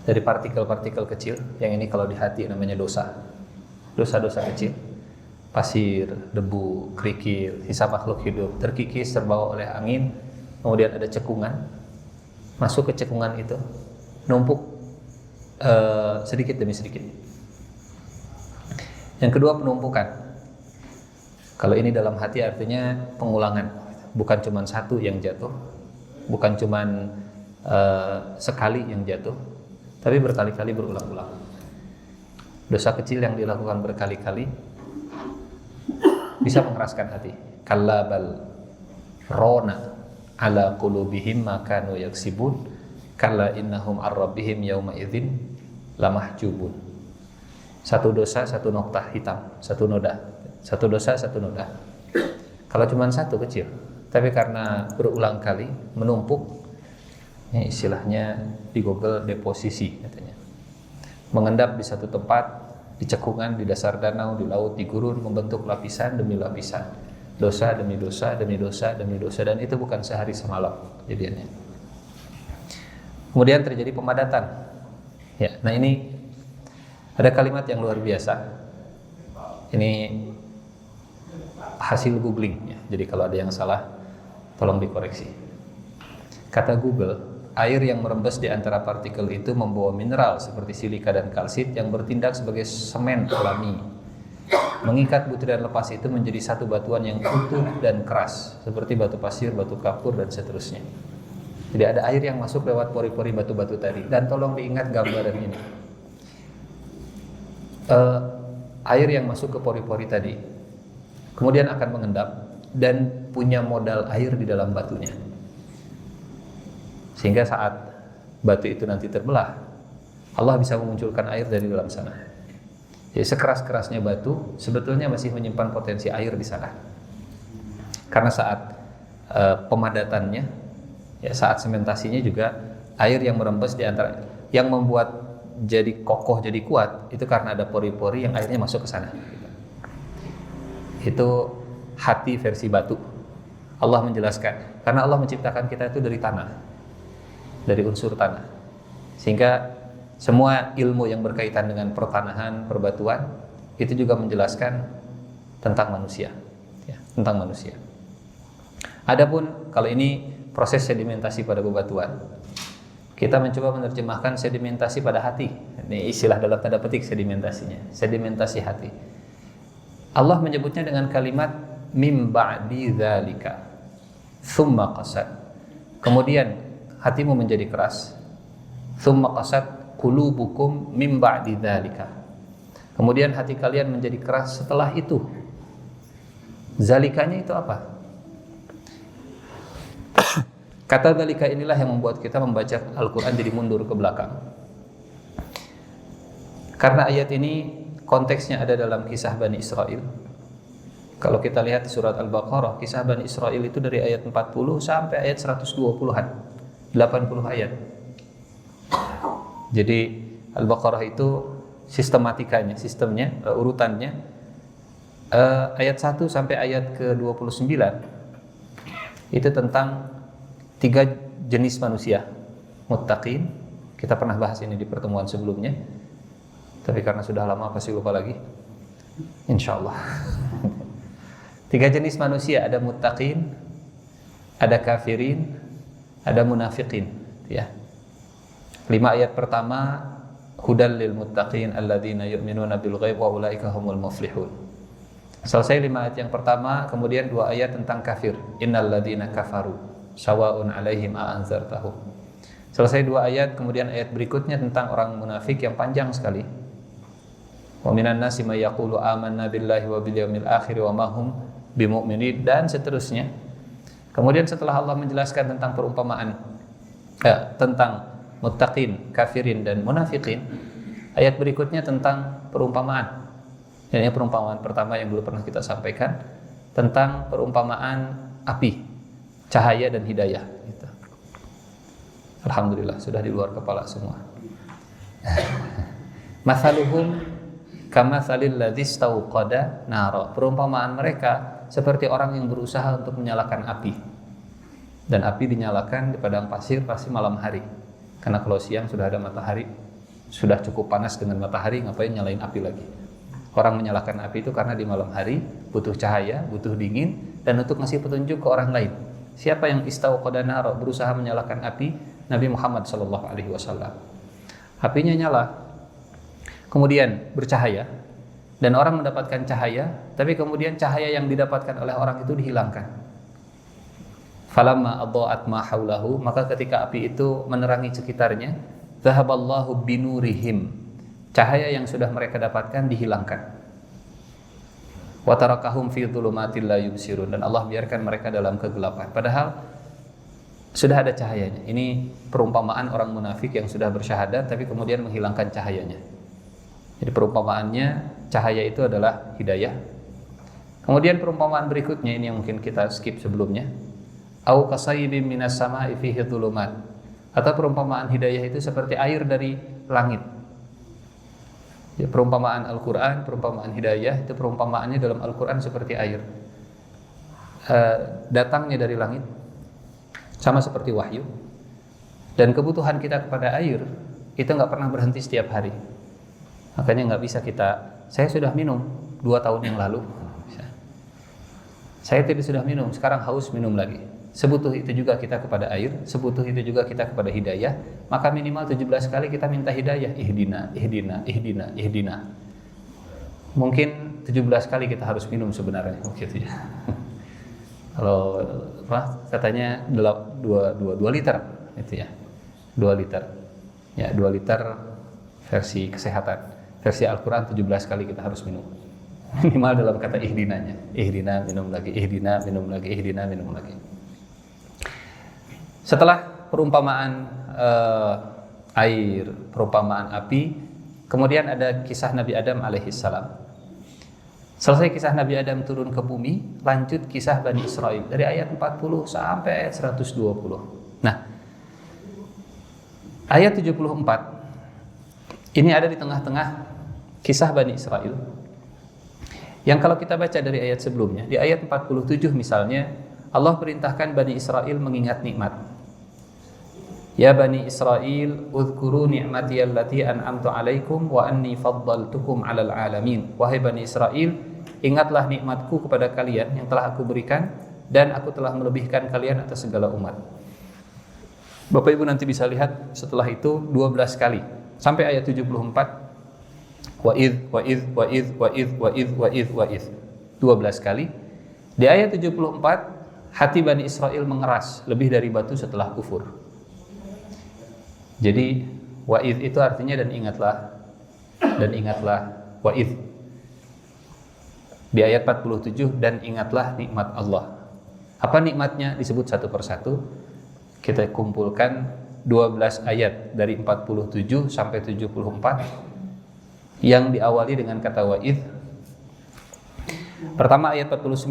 Speaker 1: Dari partikel-partikel kecil, yang ini kalau di hati namanya dosa. Dosa-dosa kecil, pasir, debu, kerikil, sisa makhluk hidup terkikis, terbawa oleh angin, kemudian ada cekungan, masuk ke cekungan itu, numpuk sedikit demi sedikit. Yang kedua, penumpukan. Kalau ini dalam hati artinya pengulangan, bukan cuma satu yang jatuh, bukan cuma sekali yang jatuh, tapi berkali-kali, berulang-ulang. Dosa kecil yang dilakukan berkali-kali bisa mengeraskan hati. Kalla bal rona ala qulubihim ma kanu yaksibun kalla innahum ar-rabbihim yauma idzin lamahjubun. Satu dosa, satu noktah hitam, satu noda. Satu dosa, satu noda. Kalau cuma satu kecil, tapi karena berulang kali menumpuk, ini istilahnya di Google deposisi katanya. Mengendap di satu tempat, di cekungan, di dasar danau, di laut, di gurun, membentuk lapisan demi lapisan. Dosa demi dosa, demi dosa, demi dosa, dan itu bukan sehari semalam kejadiannya. Kemudian terjadi pemadatan. Ya, nah ini ada kalimat yang luar biasa. Ini hasil googling ya. Jadi kalau ada yang salah tolong dikoreksi. Kata Google, air yang merembes di antara partikel itu membawa mineral seperti silika dan kalsit yang bertindak sebagai semen alami. Mengikat butiran lepas itu menjadi satu batuan yang utuh dan keras seperti batu pasir, batu kapur, dan seterusnya. Jadi ada air yang masuk lewat pori-pori batu-batu tadi. Dan tolong diingat gambaran ini. Air yang masuk ke pori-pori tadi kemudian akan mengendap dan punya modal air di dalam batunya, sehingga saat batu itu nanti terbelah, Allah bisa memunculkan air dari dalam sana. Jadi sekeras-kerasnya batu sebetulnya masih menyimpan potensi air di sana. Karena saat pemadatannya, ya, saat sementasinya juga air yang merembes di antara, yang membuat jadi kokoh, jadi kuat, itu karena ada pori-pori yang airnya masuk ke sana. Itu hati versi batu. Allah menjelaskan, karena Allah menciptakan kita itu dari tanah, dari unsur tanah, sehingga semua ilmu yang berkaitan dengan pertanahan, perbatuan, itu juga menjelaskan tentang manusia, ya, tentang manusia. Adapun kalau ini proses sedimentasi pada bebatuan, kita mencoba menerjemahkan sedimentasi pada hati. Ini istilah dalam tanda petik sedimentasinya, sedimentasi hati. Allah menyebutnya dengan kalimat mim ba'di dzalika tsumma qasad. Kemudian hatimu menjadi keras. Tsumma qasad qulubukum mim ba'di dzalika. Kemudian hati kalian menjadi keras setelah itu. Zalikanya itu apa? Kata dzalika inilah yang membuat kita membaca Al-Quran jadi mundur ke belakang. Karena ayat ini konteksnya ada dalam kisah Bani Israel. Kalau kita lihat di surat Al-Baqarah, kisah Bani Israel itu dari ayat 40 sampai ayat 120-an, 80 ayat. Jadi Al-Baqarah itu sistematikanya, sistemnya, urutannya, ayat 1 sampai ayat ke-29 itu tentang 3 jenis manusia. Muttaqin, kita pernah bahas ini di pertemuan sebelumnya, tapi karena sudah lama pasti lupa lagi, insyaallah. 3 jenis manusia, ada muttaqin, ada kafirin, ada munafiqin, ya. 5 ayat pertama, hudal lil muttaqin alladzina yu'minuna bil ghaib wa ulaika humul muflihun. Selesai 5 ayat yang pertama, kemudian 2 ayat tentang kafir, innal ladzina kafaru sawa'un 'alaihim a anzartahum. Selesai 2 ayat, kemudian ayat berikutnya tentang orang munafik yang panjang sekali. Wa minan nasi may yaqulu amanna billahi wa bil yaumil akhir wa ma hum bimu'minin, dan seterusnya. Kemudian setelah Allah menjelaskan tentang perumpamaan tentang muttaqin, kafirin dan munafikin, ayat berikutnya tentang perumpamaan. Ini perumpamaan pertama yang dulu pernah kita sampaikan tentang perumpamaan api, cahaya dan hidayah. Gitu. Alhamdulillah sudah di luar kepala semua. Mathaluhum kamathalil ladzi istauqada nara. Perumpamaan mereka seperti orang yang berusaha untuk menyalakan api. Dan api dinyalakan di padang pasir pasti malam hari. Karena kalau siang sudah ada matahari, sudah cukup panas dengan matahari, ngapain nyalain api lagi? Orang menyalakan api itu karena di malam hari butuh cahaya, butuh dingin, dan untuk ngasih petunjuk ke orang lain. Siapa yang istauqada nara, berusaha menyalakan api? Nabi Muhammad SAW. Apinya nyala, kemudian bercahaya, dan orang mendapatkan cahaya, tapi kemudian cahaya yang didapatkan oleh orang itu dihilangkan. Falamma adha'at ma haulahu, maka ketika api itu menerangi sekitarnya, zahaballahu binurihim, cahaya yang sudah mereka dapatkan dihilangkan. Wa tarakahum fi dhulumatil la yubsirun, dan Allah biarkan mereka dalam kegelapan. Padahal sudah ada cahayanya. Ini perumpamaan orang munafik yang sudah bersyahadat tapi kemudian menghilangkan cahayanya. Jadi perumpamaannya cahaya itu adalah hidayah. Kemudian perumpamaan berikutnya ini yang mungkin kita skip sebelumnya. Au kasayyibin minas sama'i fihi dhulumat. Atau perumpamaan hidayah itu seperti air dari langit. Ya, perumpamaan Al-Quran, perumpamaan hidayah itu perumpamaannya dalam Al-Quran seperti air. Datangnya dari langit, sama seperti wahyu. Dan kebutuhan kita kepada air itu nggak pernah berhenti setiap hari. Makanya nggak bisa saya sudah minum 2 tahun yang lalu, saya tidak sudah minum, sekarang haus minum lagi. Sebutuh itu juga kita kepada air, sebutuh itu juga kita kepada hidayah. Maka minimal 17 kali kita minta hidayah, ihdina, ihdina, ihdina, ihdina. Mungkin 17 kali kita harus minum sebenarnya, gitu ya. Kalau katanya 2 liter, itu ya, 2 liter, ya 2 liter versi kesehatan, versi Al-Quran 17 kali kita harus minum. Minimal dalam kata ihdinanya, ihdina minum lagi, ihdina minum lagi, ihdina minum lagi. Setelah perumpamaan air, perumpamaan api, kemudian ada kisah Nabi Adam alaihissalam. Selesai kisah Nabi Adam turun ke bumi, lanjut kisah Bani Israel dari ayat 40 sampai ayat 120. Nah, ayat 74 ini ada di tengah-tengah kisah Bani Israel. Yang kalau kita baca dari ayat sebelumnya, di ayat 47 misalnya, Allah perintahkan Bani Israel mengingat nikmat. Ya Bani Israel, udhkuru ni'mati allati an'amtu alaikum wa anni faddaltukum 'alal 'alamin. Wahai Bani Israel, ingatlah nikmatku kepada kalian yang telah aku berikan dan aku telah melebihkan kalian atas segala umat. Bapak Ibu nanti bisa lihat setelah itu 12 kali sampai ayat 74. Wa'idh, wa'idh, wa'idh, wa'idh, wa'idh, wa'idh, wa'idh. 12 kali. Di ayat 74, hati Bani Israel mengeras lebih dari batu setelah kufur. Jadi wa'idh itu artinya dan ingatlah wa'idh. Di ayat 47, dan ingatlah nikmat Allah. Apa nikmatnya? Disebut satu persatu. Kita kumpulkan 12 ayat dari 47 sampai 74 yang diawali dengan kata wa'idh. Pertama ayat 49,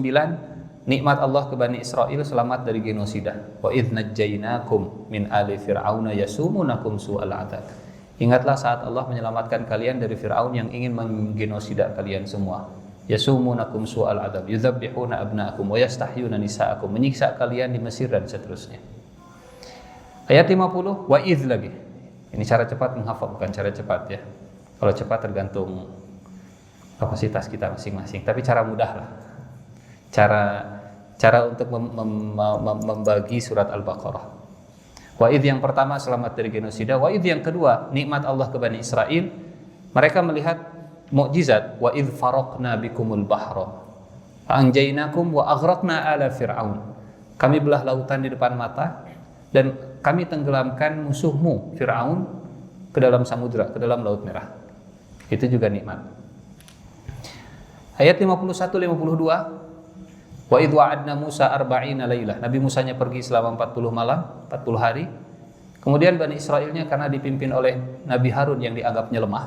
Speaker 1: nikmat Allah ke Bani Israel selamat dari genosida. Wa idz najjainakum min ali fir'auna yasumunakum su'al 'adzab. Ingatlah saat Allah menyelamatkan kalian dari Fir'aun yang ingin menggenosida kalian semua. Yasumunakum su'al 'adzab, yudzabbihuna abna'akum wa yastahyuna nisa'akum, menyiksa kalian di Mesir dan seterusnya. Ayat 50, wa idz lagi. Ini cara cepat menghafal, bukan cara cepat ya. Kalau cepat tergantung kapasitas kita masing-masing, tapi cara mudah lah. Cara untuk membagi surat Al-Baqarah. Wa'idh yang pertama selamat dari genosida. Wa'idh yang kedua nikmat Allah ke Bani Israel. Mereka melihat mukjizat. Wa'idh faraqna bikumul bahra fa'anjainakum wa aghraqna ala fir'aun. Kami belah lautan di depan mata dan
Speaker 2: kami tenggelamkan musuhmu Fir'aun ke dalam samudra, ke dalam Laut Merah. Itu juga nikmat. Ayat 51-52, wa idh wa'adna Musa arba'ina lailah. Nabi Musanya pergi selama 40 malam, 40 hari. Kemudian Bani Israilnya karena dipimpin oleh Nabi Harun yang dianggapnya lemah,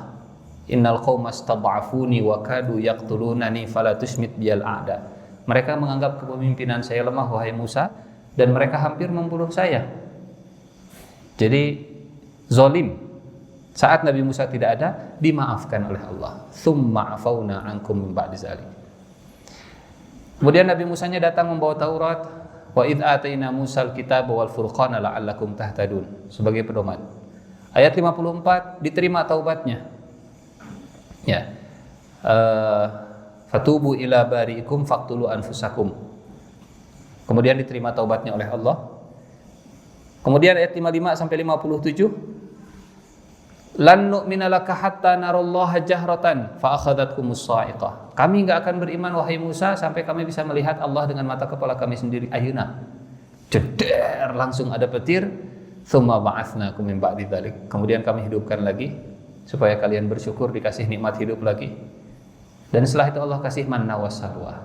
Speaker 2: innal qauma stad'afuni wa kadu yaqtulunani fala tusmit biyal a'da. Mereka menganggap kepemimpinan saya lemah wahai Musa, dan mereka hampir membunuh saya. Jadi zalim. Saat Nabi Musa tidak ada, dimaafkan oleh Allah. Tsumma afauna ankum min ba'di dzalik. Kemudian Nabi Musanya datang membawa Taurat, wa id ataina Musal kitaba wal furqana la'allakum tahtadun, sebagai pedoman. Ayat 54, diterima taubatnya. Ya. Fatubu ila bari'ikum faqtulu anfusakum. Kemudian diterima taubatnya oleh Allah. Kemudian ayat 55 sampai 57, lan nu'mina laka hatta narallaha jahratan fa akhadhatkumus sa'iqah. Kami enggak akan beriman wahai Musa sampai kami bisa melihat Allah dengan mata kepala kami sendiri. Ayeuna jeder langsung ada petir. Tsumma ba'atsnakum min ba'di dzalik. Kemudian kami hidupkan lagi supaya kalian bersyukur, dikasih nikmat hidup lagi. Dan setelah itu Allah kasih manna wassalwa.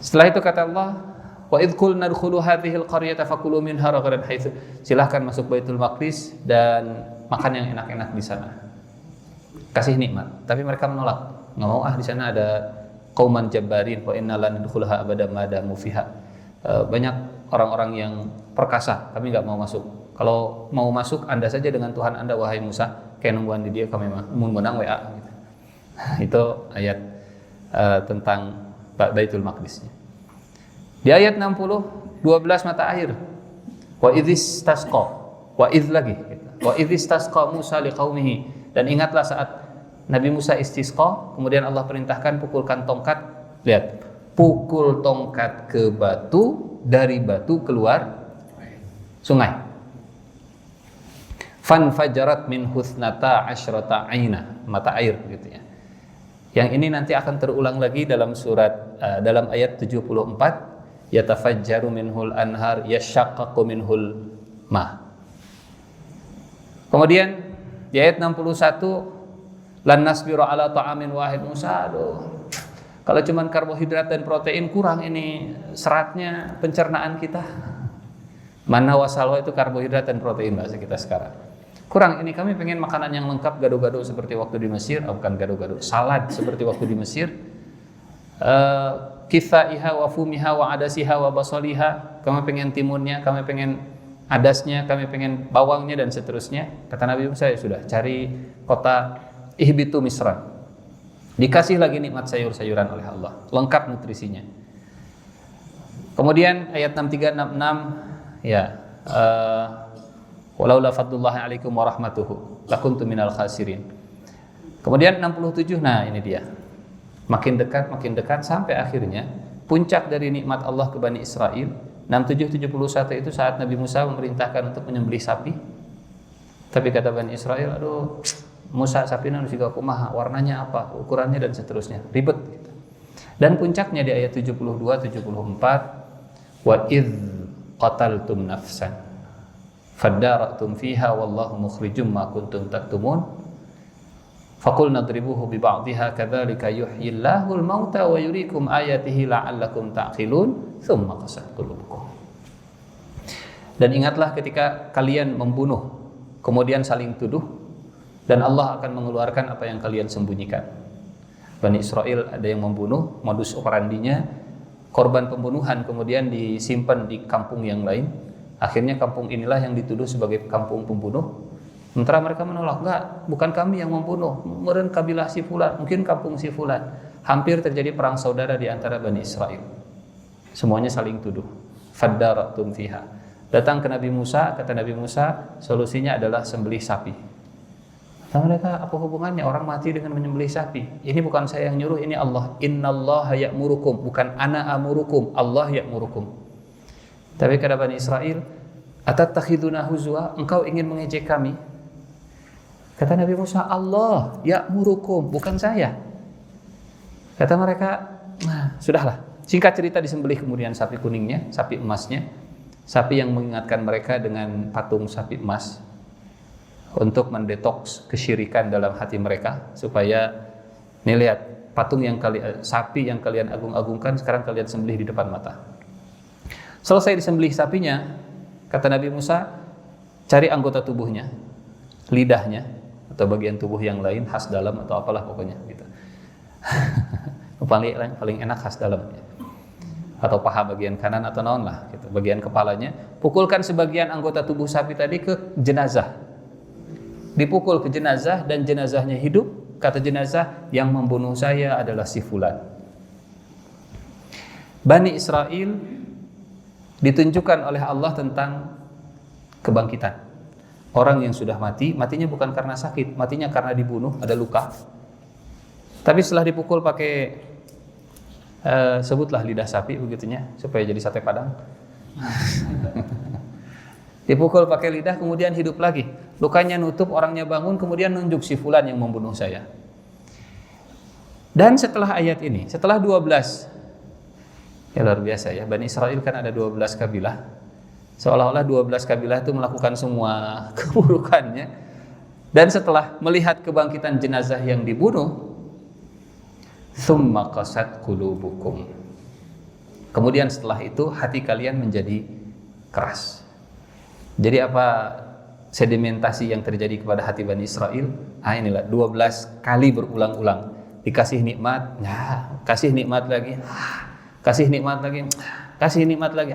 Speaker 2: Setelah itu kata Allah, wa idh qulna udkhulu hadhil qaryata fakulu minha ragadan haitsu. Silahkan masuk Baitul Maqdis dan makan yang enak-enak di sana. Kasih nikmat. Tapi mereka menolak. Enggak mau, di sana ada qauman jabbarin wa inna lan nadkhulaha abada ma damu fiha. Banyak orang-orang yang perkasa, kami enggak mau masuk. Kalau mau masuk, Anda saja dengan Tuhan Anda wahai Musa. Kayak nungguan di dia kami mau menang WA gitu. Itu ayat tentang Baitul Maqdisnya. Di ayat 60, 12 mata air. Wa idhis tasqa, wa idh lagi gitu. Wa idhis tasqa Musa liqaumihi. Dan ingatlah saat Nabi Musa istisqa, kemudian Allah perintahkan pukulkan tongkat. Lihat, pukul tongkat ke batu, dari batu keluar sungai. Fanfajarat min husnata asyrata aina, mata air gitu ya. Yang ini nanti akan terulang lagi dalam surat dalam ayat 74, yatafajjaru minhul anhar yashaqqaqu minhul ma. Kemudian di ayat 61, lan nasbiru ala ta'amin wahid. Musa, aduh, kalau cuman karbohidrat dan protein kurang ini seratnya pencernaan kita. Manna wasalwa itu karbohidrat dan protein bahasa kita sekarang. Kurang ini, kami pengen makanan yang lengkap, gado-gado seperti waktu di Mesir, bukan gado-gado, salad seperti waktu di Mesir. Kithaiha wa fumiha wa adasiha wa basaliha. Kami pengen timunnya, kami pengen adasnya, kami pengen bawangnya dan seterusnya. Kata Nabi Musa, ya sudah, cari kota ihbitu Misra. Dikasih lagi nikmat sayur-sayuran oleh Allah, lengkap nutrisinya. Kemudian ayat 63 66 ya, walaula fadlullahi alaikum wa rahmatuhu lakuntu minal khasirin. Kemudian 67, nah ini dia. Makin dekat sampai akhirnya puncak dari nikmat Allah ke Bani Israel. 67-71 itu saat Nabi Musa memerintahkan untuk menyembelih sapi. Tapi kata Bani Israel, aduh Musa, sapi nan juga kumaha, warnanya apa, ukurannya dan seterusnya, ribet gitu. Dan puncaknya di ayat 72-74, wa idh qataltum nafsan faddaratum fiha wallahu mukhrijum ma kuntum taktumun faqul nadribuhu bi ba'dihha kadzalika yuhyillahu al-mauta wa yuriikum ayatihi la'allakum ta'qilun tsumma qasat qulubukum. Dan ingatlah ketika kalian membunuh kemudian saling tuduh dan Allah akan mengeluarkan apa yang kalian sembunyikan. Bani Israel ada yang membunuh, modus operandinya korban pembunuhan kemudian disimpan di kampung yang lain. Akhirnya kampung inilah yang dituduh sebagai kampung pembunuh. Sementara mereka menolak, enggak, bukan kami yang membunuh, mungkin kabilah si fulan, mungkin kampung si fulan. Hampir terjadi perang saudara di antara Bani Israel. Semuanya saling tuduh. Faddaratum fiha. Datang ke Nabi Musa, kata Nabi Musa, solusinya adalah sembelih sapi. Kata mereka, apa hubungannya orang mati dengan menyembelih sapi? Ini bukan saya yang nyuruh, ini Allah. Innallaha ya'murukum, bukan ana amurukum, Allah ya'murukum. Tapi kata Bani Israel, atattakhiduna huzwa, engkau ingin mengejek kami? Kata Nabi Musa, Allah ya'murukum, bukan saya. Kata mereka, nah sudahlah. Singkat cerita disembelih kemudian sapi kuningnya, sapi emasnya. sapi yang mengingatkan mereka dengan patung sapi emas untuk mendetoks kesyirikan dalam hati mereka, supaya nih lihat sapi yang kalian agung-agungkan sekarang kalian sembelih di depan mata. Selesai disembelih sapinya, kata Nabi Musa, cari anggota tubuhnya, lidahnya atau bagian tubuh yang lain, khas dalam atau apalah pokoknya gitu. paling enak khas dalam, atau paha bagian kanan atau naon lah gitu, bagian kepalanya. Pukulkan sebagian anggota tubuh sapi tadi ke jenazah. Dipukul ke jenazah dan jenazahnya hidup. Kata jenazah, yang membunuh saya adalah si fulan. Bani Israel ditunjukkan oleh Allah tentang kebangkitan. Orang yang sudah mati, matinya bukan karena sakit, matinya karena dibunuh, ada luka. Tapi setelah dipukul pakai sebutlah lidah sapi begitunya, supaya jadi sate padang. Dipukul pakai lidah, kemudian hidup lagi. Lukanya nutup, orangnya bangun, kemudian nunjuk si fulan yang membunuh saya. Dan setelah ayat ini, setelah 12, ya luar biasa ya, Bani Israel kan ada 12 kabilah. Seolah-olah 12 kabilah itu melakukan semua keburukannya. Dan setelah melihat kebangkitan jenazah yang dibunuh, tsumma qasat qulubukum. Kemudian setelah itu hati kalian menjadi keras. Jadi apa sedimentasi yang terjadi kepada hati Bani Israel? Inilah 12 kali berulang-ulang. Dikasih nikmat, kasih nikmat lagi, kasih nikmat lagi, kasih nikmat lagi.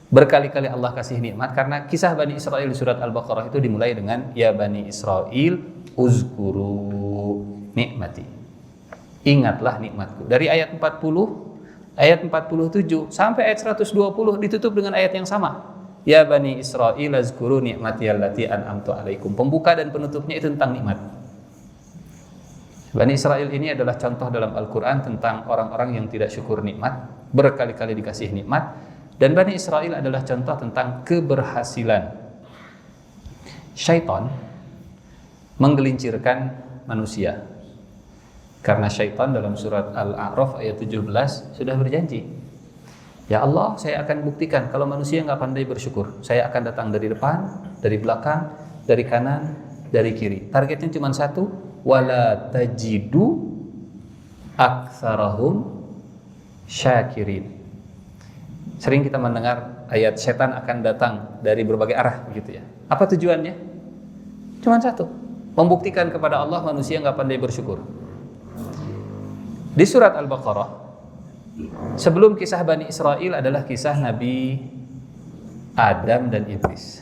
Speaker 2: Berkali-kali Allah kasih nikmat, karena kisah Bani Israel di surat Al-Baqarah itu dimulai dengan ya Bani Israel uzkuru nikmati. Ingatlah nikmatku. Dari ayat 40, ayat 47 sampai ayat 120 ditutup dengan ayat yang sama. Ya Bani Israel azkuru nikmati allati an'amtu alaikum. Pembuka dan penutupnya itu tentang nikmat. Bani Israel ini adalah contoh dalam Al-Quran tentang orang-orang yang tidak syukur nikmat, berkali-kali dikasih nikmat. Dan Bani Israel adalah contoh tentang keberhasilan syaitan menggelincirkan manusia. Karena syaitan dalam surat Al-A'raf ayat 17 sudah berjanji, ya Allah, saya akan buktikan kalau manusia nggak pandai bersyukur. Saya akan datang dari depan, dari belakang, dari kanan, dari kiri. Targetnya cuma satu, wala tajidu aktsarahum syakirin. Sering kita mendengar ayat setan akan datang dari berbagai arah begitu ya. Apa tujuannya? Cuma satu, membuktikan kepada Allah manusia nggak pandai bersyukur. Di surat Al-Baqarah, sebelum kisah Bani Israel adalah kisah Nabi Adam dan Iblis.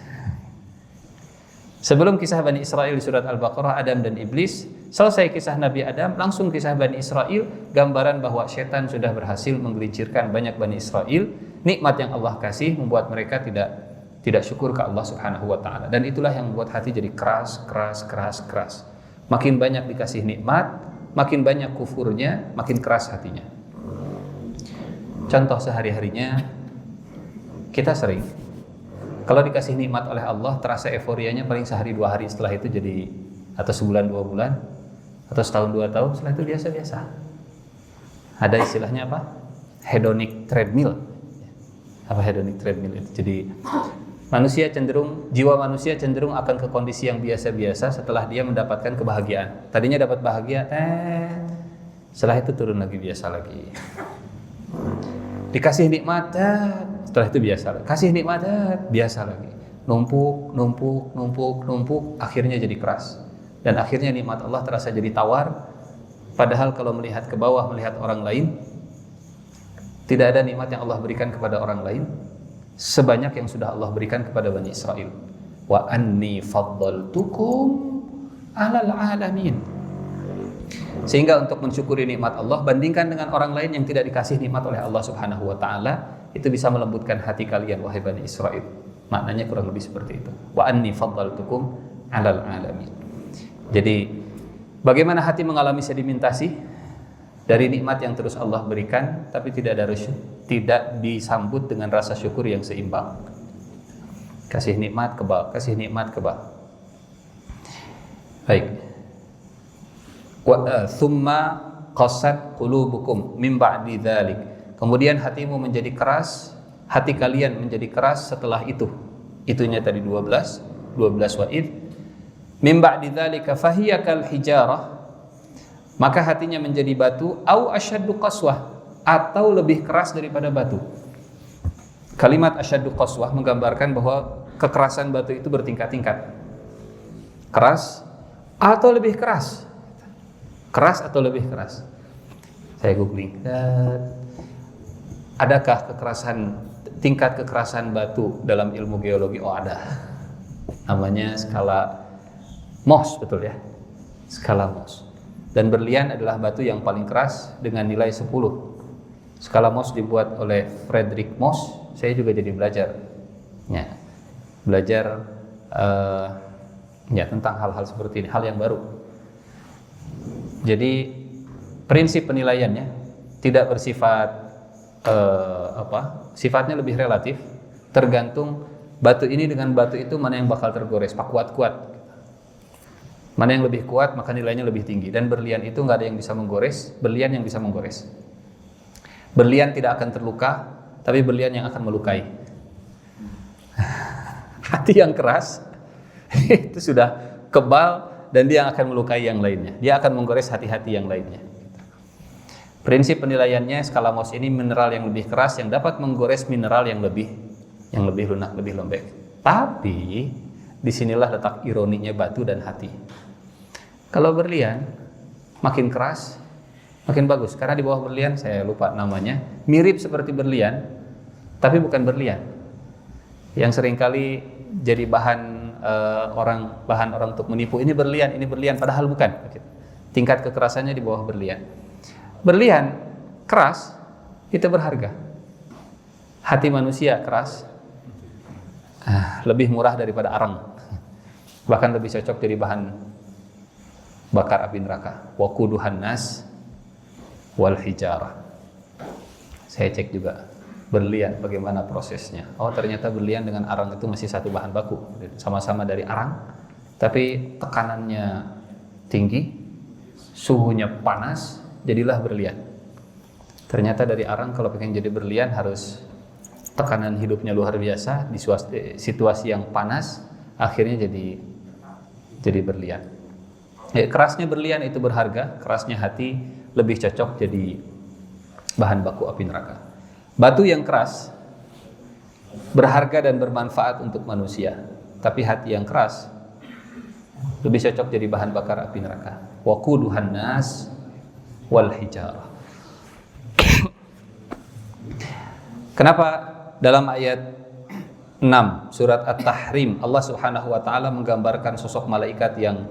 Speaker 2: Sebelum kisah Bani Israel di surat Al-Baqarah, Adam dan Iblis, selesai kisah Nabi Adam, langsung kisah Bani Israel, gambaran bahwa setan sudah berhasil menggelincirkan banyak Bani Israel. Nikmat yang Allah kasih membuat mereka tidak syukur ke Allah Subhanahu wa taala. Dan itulah yang membuat hati jadi keras. Makin banyak dikasih nikmat, makin banyak kufurnya, makin keras hatinya. Contoh sehari-harinya, kita sering kalau dikasih nikmat oleh Allah, terasa euforianya paling sehari 2 hari, setelah itu jadi, atau sebulan 2 bulan, atau setahun 2 tahun, setelah itu biasa-biasa. Ada istilahnya apa? Hedonic treadmill. Apa hedonic treadmill itu? Jadi jiwa manusia cenderung akan ke kondisi yang biasa-biasa setelah dia mendapatkan kebahagiaan. Tadinya dapat bahagia, setelah itu turun lagi, biasa lagi. Dikasih nikmat, setelah itu biasa lagi. Kasih nikmat, biasa lagi. Numpuk, akhirnya jadi keras. Dan akhirnya nikmat Allah terasa jadi tawar. Padahal kalau melihat ke bawah, melihat orang lain, tidak ada nikmat yang Allah berikan kepada orang lain sebanyak yang sudah Allah berikan kepada Bani Israel. Wa anni faddaltukum 'alal 'alamin. Sehingga untuk mensyukuri nikmat Allah, bandingkan dengan orang lain yang tidak dikasih nikmat oleh Allah Subhanahu wa taala, itu bisa melembutkan hati kalian wahai Bani Israel. Maknanya kurang lebih seperti itu. Wa anni faddaltukum 'alal 'alamin. Jadi bagaimana hati mengalami sedimentasi dari nikmat yang terus Allah berikan, tapi tidak disambut dengan rasa syukur yang seimbang. Kasih nikmat kebal, kasih nikmat kebal. Baik. Tsumma qasat qulubukum min ba'di dzalik. Kemudian hatimu menjadi keras hati kalian menjadi keras setelah itu. Itunya tadi 12 wa'id. Min ba'di dzalika fahiya kal hijarah, maka hatinya menjadi batu, au asyaddu qaswah, atau lebih keras daripada batu. Kalimat asyaddu qaswah menggambarkan bahwa kekerasan batu itu bertingkat-tingkat. Keras atau lebih keras. Keras atau lebih keras. Saya googling. Adakah tingkat kekerasan batu dalam ilmu geologi? Oh, ada. Namanya skala Mohs, betul ya? Skala Mohs. Dan berlian adalah batu yang paling keras dengan nilai 10. Skala Mohs dibuat oleh Friedrich Mohs. Saya juga jadi belajar. Ya. Belajar tentang hal-hal seperti ini, hal yang baru. Jadi prinsip penilaiannya tidak bersifat sifatnya lebih relatif, tergantung batu ini dengan batu itu mana yang bakal tergores, kuat-kuat. Mana yang lebih kuat maka nilainya lebih tinggi. Dan berlian itu nggak ada yang bisa menggores, berlian yang bisa menggores. Berlian tidak akan terluka, tapi berlian yang akan melukai. Hati yang keras itu sudah kebal dan dia akan melukai yang lainnya. Dia akan menggores hati-hati yang lainnya. Prinsip penilaiannya skala Mohs ini mineral yang lebih keras yang dapat menggores mineral yang lebih lunak, lebih lembek. Tapi disinilah letak ironinya batu dan hati. Kalau berlian makin keras makin bagus, karena di bawah berlian, saya lupa namanya, mirip seperti berlian tapi bukan berlian, yang seringkali jadi bahan orang untuk menipu. Ini berlian padahal bukan. Tingkat kekerasannya di bawah berlian. Berlian keras itu berharga. Hati manusia keras lebih murah daripada arang, bahkan lebih cocok jadi bahan bakar api neraka. Waquduhan nas wal hijarah. Saya cek juga berlian bagaimana prosesnya. Oh, ternyata berlian dengan arang itu masih satu bahan baku, sama-sama dari arang, tapi tekanannya tinggi, suhunya panas, jadilah berlian. Ternyata dari arang kalau pengen jadi berlian harus tekanan hidupnya luar biasa di situasi yang panas, akhirnya jadi berlian. Kerasnya berlian itu berharga, kerasnya hati lebih cocok jadi bahan baku api neraka. Batu yang keras berharga dan bermanfaat untuk manusia, tapi hati yang keras lebih cocok jadi bahan bakar api neraka. Waquduhan nas wal hijarah. Kenapa dalam ayat 6 surat At-Tahrim Allah Subhanahu wa taala menggambarkan sosok malaikat yang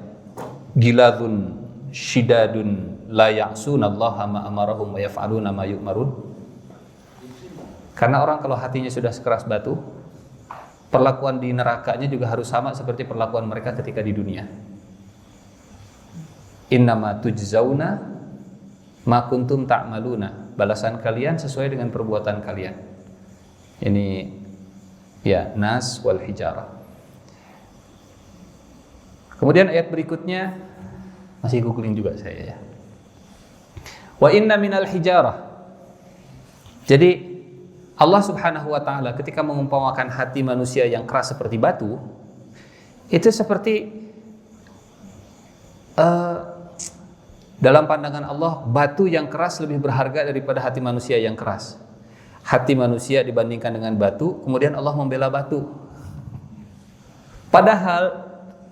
Speaker 2: giladun syidadun la ya'sunallaha ma amarahum wa yaf'aluna ma yu'marun? Karena orang kalau hatinya sudah sekeras batu, perlakuan di nerakanya juga harus sama seperti perlakuan mereka ketika di dunia. Innama tujzauna ma kuntum ta'maluna. Balasan kalian sesuai dengan perbuatan kalian. Ini ya, nas wal hijarah. Kemudian ayat berikutnya masih googling juga saya ya. Wa inna minal hijarah. Jadi Allah Subhanahu wa taala ketika mengumpamakan hati manusia yang keras seperti batu, itu seperti dalam pandangan Allah, batu yang keras lebih berharga daripada hati manusia yang keras. Hati manusia dibandingkan dengan batu, kemudian Allah membela batu. Padahal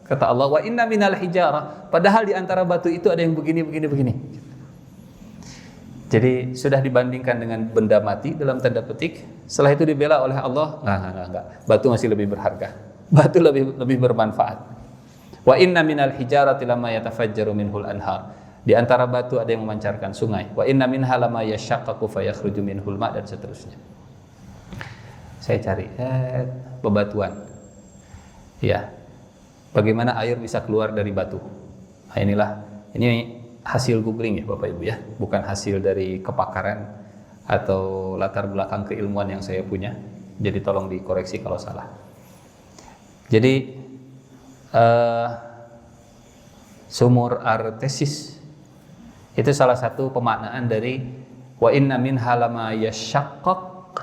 Speaker 2: kata Allah, wa inna minal hijarah, padahal di antara batu itu ada yang begini. Jadi sudah dibandingkan dengan benda mati dalam tanda petik, setelah itu dibela oleh Allah, enggak. Batu masih lebih berharga. Batu lebih bermanfaat. Wa inna minal hijarati lama yatafajjaru minhul anhar. Di antara batu ada yang memancarkan sungai. Wa inna minha lama yashaqqaqu fayakhruju minhul ma, dan seterusnya. Saya cari bebatuan. Ya. Bagaimana air bisa keluar dari batu? Nah, ini hasil googling ya Bapak Ibu ya, bukan hasil dari kepakaran atau latar belakang keilmuan yang saya punya. Jadi tolong dikoreksi kalau salah. Jadi sumur artesis itu salah satu pemaknaan dari wa inna minha lama yashaqqaq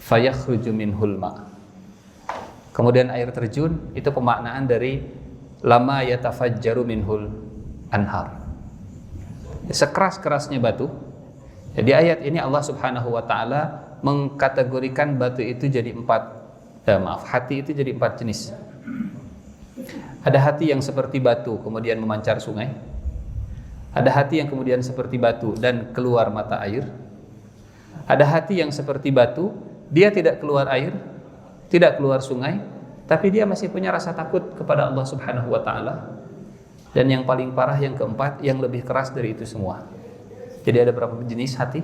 Speaker 2: fayakhruju minhul ma. Kemudian air terjun itu pemaknaan dari lama yatafajjaru minhul anhar. Sekeras-kerasnya batu. Jadi ayat ini Allah Subhanahu wa taala mengkategorikan batu itu jadi hati itu jadi 4 jenis. Ada hati yang seperti batu kemudian memancar sungai. Ada hati yang kemudian seperti batu dan keluar mata air. Ada hati yang seperti batu, dia tidak keluar air, tidak keluar sungai, tapi dia masih punya rasa takut kepada Allah Subhanahu wa taala. Dan yang paling parah yang keempat, yang lebih keras dari itu semua. Jadi ada berapa jenis hati?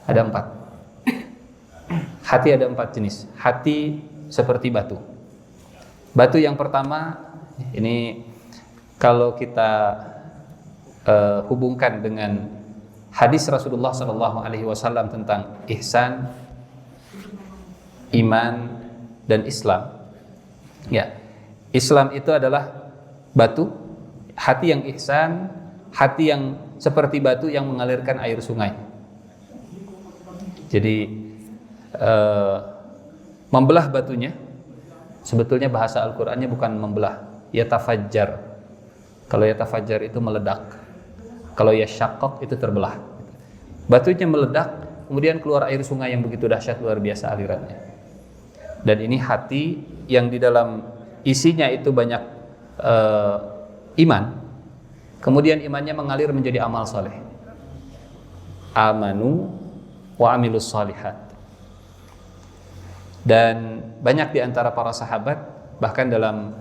Speaker 2: Ada 4. Hati ada 4 jenis. Hati seperti batu. Batu yang pertama, ini kalau kita hubungkan dengan hadis Rasulullah SAW tentang ihsan, iman, dan Islam. Ya, Islam itu adalah batu. Hati yang ihsan, hati yang seperti batu yang mengalirkan air sungai. Jadi membelah batunya, sebetulnya bahasa Al-Qur'annya bukan membelah, yatafajjar. Kalau yatafajjar itu meledak. Kalau yashaqqaq itu terbelah. Batunya meledak, kemudian keluar air sungai yang begitu dahsyat, luar biasa alirannya. Dan ini hati yang di dalam isinya itu banyak iman, kemudian imannya mengalir menjadi amal soleh. Amanu wa amilus solihat. Dan banyak di antara para sahabat, bahkan dalam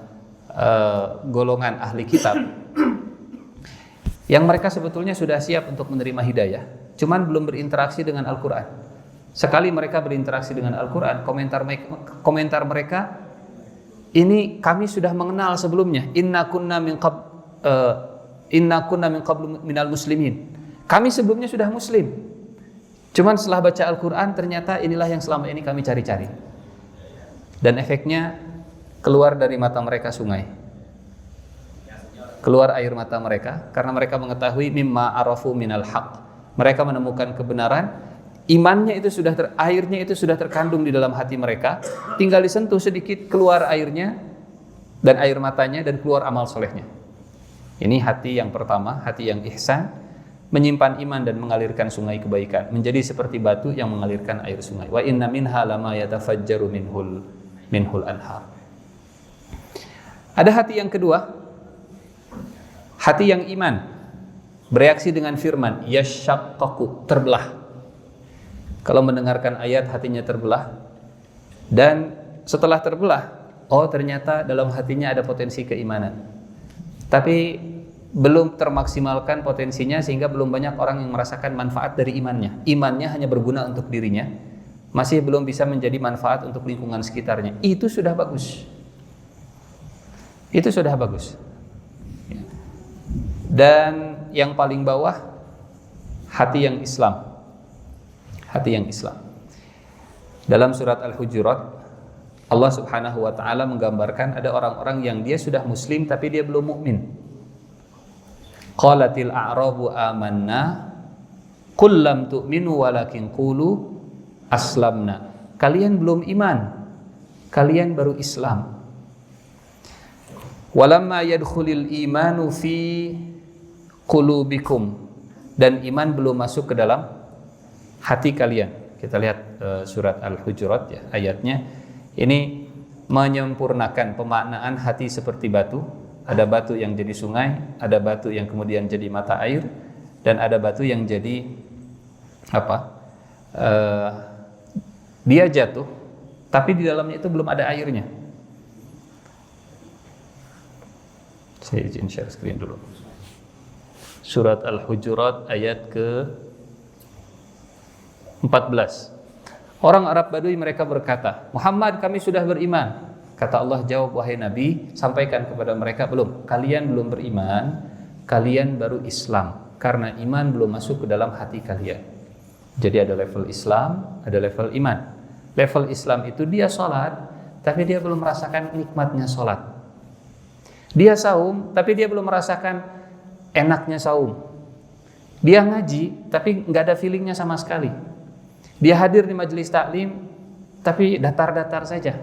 Speaker 2: golongan ahli kitab, yang mereka sebetulnya sudah siap untuk menerima hidayah, cuman belum berinteraksi dengan Al-Quran. Sekali mereka berinteraksi dengan Al-Quran, komentar mereka, ini kami sudah mengenal sebelumnya. Inna kunna min qablu minal muslimin. Kami sebelumnya sudah muslim. Cuman setelah baca Al-Quran, ternyata inilah yang selama ini kami cari-cari. Dan efeknya keluar dari mata mereka sungai. Keluar air mata mereka karena mereka mengetahui mimma arafu minal haq. Mereka menemukan kebenaran. Imannya itu airnya itu sudah terkandung di dalam hati mereka, tinggal disentuh sedikit keluar airnya dan air matanya dan keluar amal solehnya. Ini hati yang pertama, hati yang ihsan, menyimpan iman dan mengalirkan sungai kebaikan, menjadi seperti batu yang mengalirkan air sungai. Wa inna minha lama yatafajjaru minhul anhar. Ada hati yang kedua, hati yang iman, bereaksi dengan firman yashaqqaqu, terbelah. Kalau mendengarkan ayat hatinya terbelah, dan setelah terbelah, oh ternyata dalam hatinya ada potensi keimanan, tapi belum termaksimalkan potensinya sehingga belum banyak orang yang merasakan manfaat dari imannya. Imannya hanya berguna untuk dirinya, masih belum bisa menjadi manfaat untuk lingkungan sekitarnya. Itu sudah bagus. Itu sudah bagus. Dan yang paling bawah, hati yang Islam. Hati yang Islam. Dalam surat Al-Hujurat, Allah Subhanahu wa taala menggambarkan ada orang-orang yang dia sudah muslim tapi dia belum mukmin. Qalatil a'rabu amanna qul lam tu'minu walakin qulu aslamna. Kalian belum iman, kalian baru Islam. Walamma yadkhulul imanu fi qulubikum, dan iman belum masuk ke dalam hati kalian. Kita lihat surat Al-Hujurat ya, ayatnya. Ini menyempurnakan pemaknaan hati seperti batu. Ada batu yang jadi sungai, ada batu yang kemudian jadi mata air, dan ada batu yang jadi dia jatuh, tapi di dalamnya itu belum ada airnya. Saya izin share screen dulu. Surat Al-Hujurat ayat ke 14. Orang Arab Badui mereka berkata, Muhammad, kami sudah beriman. Kata Allah, jawab wahai Nabi, sampaikan kepada mereka, belum. Kalian belum beriman, kalian baru Islam, karena iman belum masuk ke dalam hati kalian. Jadi ada level Islam, ada level iman. Level Islam itu dia sholat, tapi dia belum merasakan nikmatnya sholat. Dia saum, tapi dia belum merasakan enaknya saum. Dia ngaji, tapi nggak ada feelingnya sama sekali. Dia hadir di majelis taklim, tapi datar-datar saja.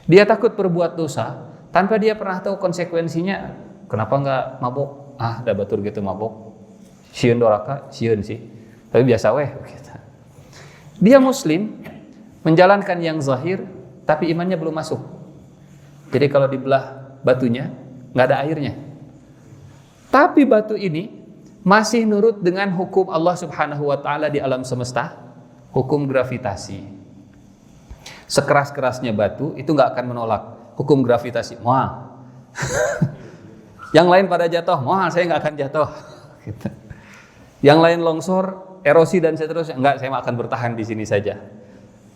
Speaker 2: Dia takut berbuat dosa tanpa dia pernah tahu konsekuensinya. Kenapa nggak mabok? Ada batur gitu mabok. Sieun doraka, sieun sih. Tapi biasa weh gitu. Dia muslim, menjalankan yang zahir, tapi imannya belum masuk. Jadi kalau dibelah batunya, nggak ada airnya. Tapi batu ini masih nurut dengan hukum Allah Subhanahu wa Ta'ala di alam semesta, hukum gravitasi. Sekeras-kerasnya batu itu nggak akan menolak hukum gravitasi. Wah, yang lain pada jatuh, wah saya nggak akan jatuh. Gitu. Yang lain longsor, erosi dan seterusnya, enggak, saya akan bertahan di sini saja.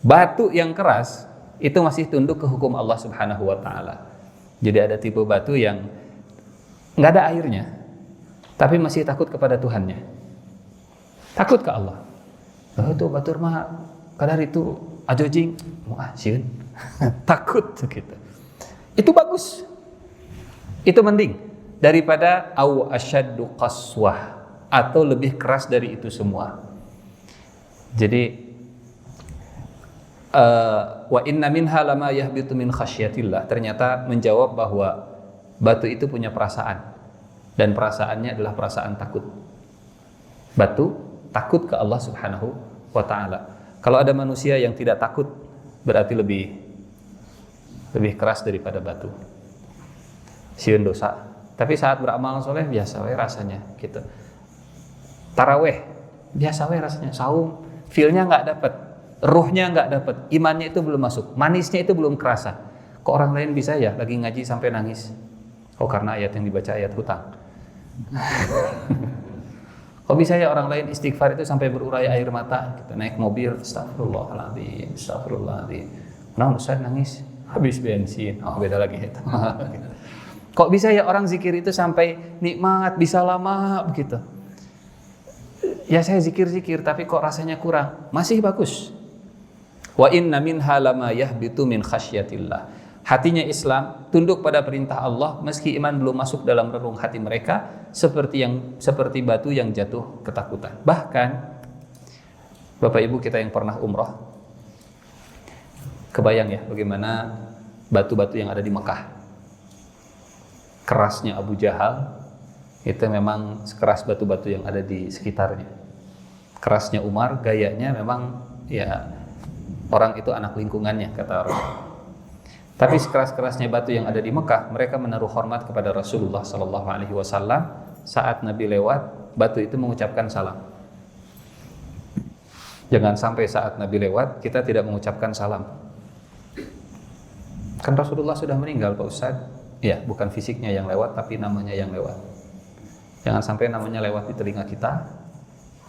Speaker 2: Batu yang keras itu masih tunduk ke hukum Allah Subhanahu wa Ta'ala. Jadi ada tipe batu yang nggak ada airnya, tapi masih takut kepada Tuhannya. Takut ke Allah. Oh, itu batur mah kadar itu ajojing, wah sieun. Takut gitu. Itu bagus. Itu mending daripada au asyaddu qaswah, atau lebih keras dari itu semua. Jadi wa inna minha lama yahbitu min khasyatillah, ternyata menjawab bahwa batu itu punya perasaan, dan perasaannya adalah perasaan takut. Batu takut ke Allah Subhanahu wa Ta'ala. Kalau ada manusia yang tidak takut, berarti lebih keras daripada batu. Sieun dosa, tapi saat beramal soleh biasa we rasanya gitu. Taraweh biasa we rasanya. Saum feel-nya nggak dapat, ruhnya nggak dapat, imannya itu belum masuk, manisnya itu belum kerasa. Kok orang lain bisa ya lagi ngaji sampai nangis? Oh karena ayat yang dibaca ayat hutang. Kok bisa ya orang lain istighfar itu sampai berurai air mata gitu, naik mobil astagfirullahaladzim, astagfirullahaladzim. Nah Ustaz nangis habis bensin. Oh beda lagi itu. Kok bisa ya orang zikir itu sampai nikmat, bisa lama begitu? Ya saya zikir-zikir tapi kok rasanya kurang. Masih bagus. Wa inna minha lama yahbitu min khasyatillah. Hatinya Islam tunduk pada perintah Allah meski iman belum masuk dalam relung hati mereka, seperti batu yang jatuh ketakutan. Bahkan Bapak Ibu kita yang pernah umroh, kebayang ya bagaimana batu-batu yang ada di Mekah. Kerasnya Abu Jahal itu memang sekeras batu-batu yang ada di sekitarnya. Kerasnya Umar, gayanya memang ya orang itu anak lingkungannya kata orang. Tapi sekeras-kerasnya batu yang ada di Mekah, mereka menaruh hormat kepada Rasulullah Sallallahu Alaihi Wasallam. Saat Nabi lewat, batu itu mengucapkan salam. Jangan sampai saat Nabi lewat kita tidak mengucapkan salam. Kan Rasulullah sudah meninggal Pak Ustadz. Ya, bukan fisiknya yang lewat, tapi namanya yang lewat. Jangan sampai namanya lewat di telinga kita,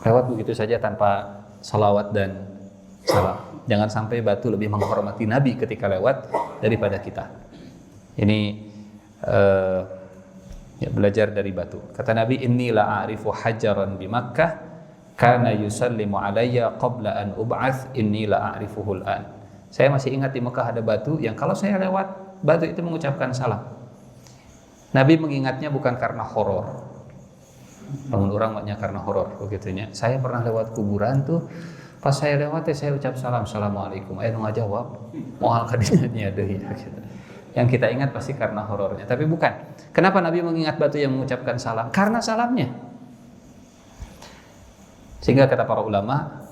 Speaker 2: lewat begitu saja tanpa salawat dan salam. Jangan sampai batu lebih menghormati Nabi ketika lewat daripada kita. Ini ya, belajar dari batu. Kata Nabi, inni la a'rifu hajaran bi Makkah kana yusallimu alayya qabla an ub'ats inni la a'rifuhu al-an. Saya masih ingat di Mekah ada batu yang kalau saya lewat, batu itu mengucapkan salam. Nabi mengingatnya bukan karena horor. Bangun orang maknya karena horor begitunya. Saya pernah lewat kuburan tuh, pas saya lewat saya ucap salam, assalamualaikum. Nu ngajawab, moal kadinya deui gitu. Yang kita ingat pasti karena horornya, tapi bukan. Kenapa Nabi mengingat batu yang mengucapkan salam? Karena salamnya. Sehingga kata para ulama,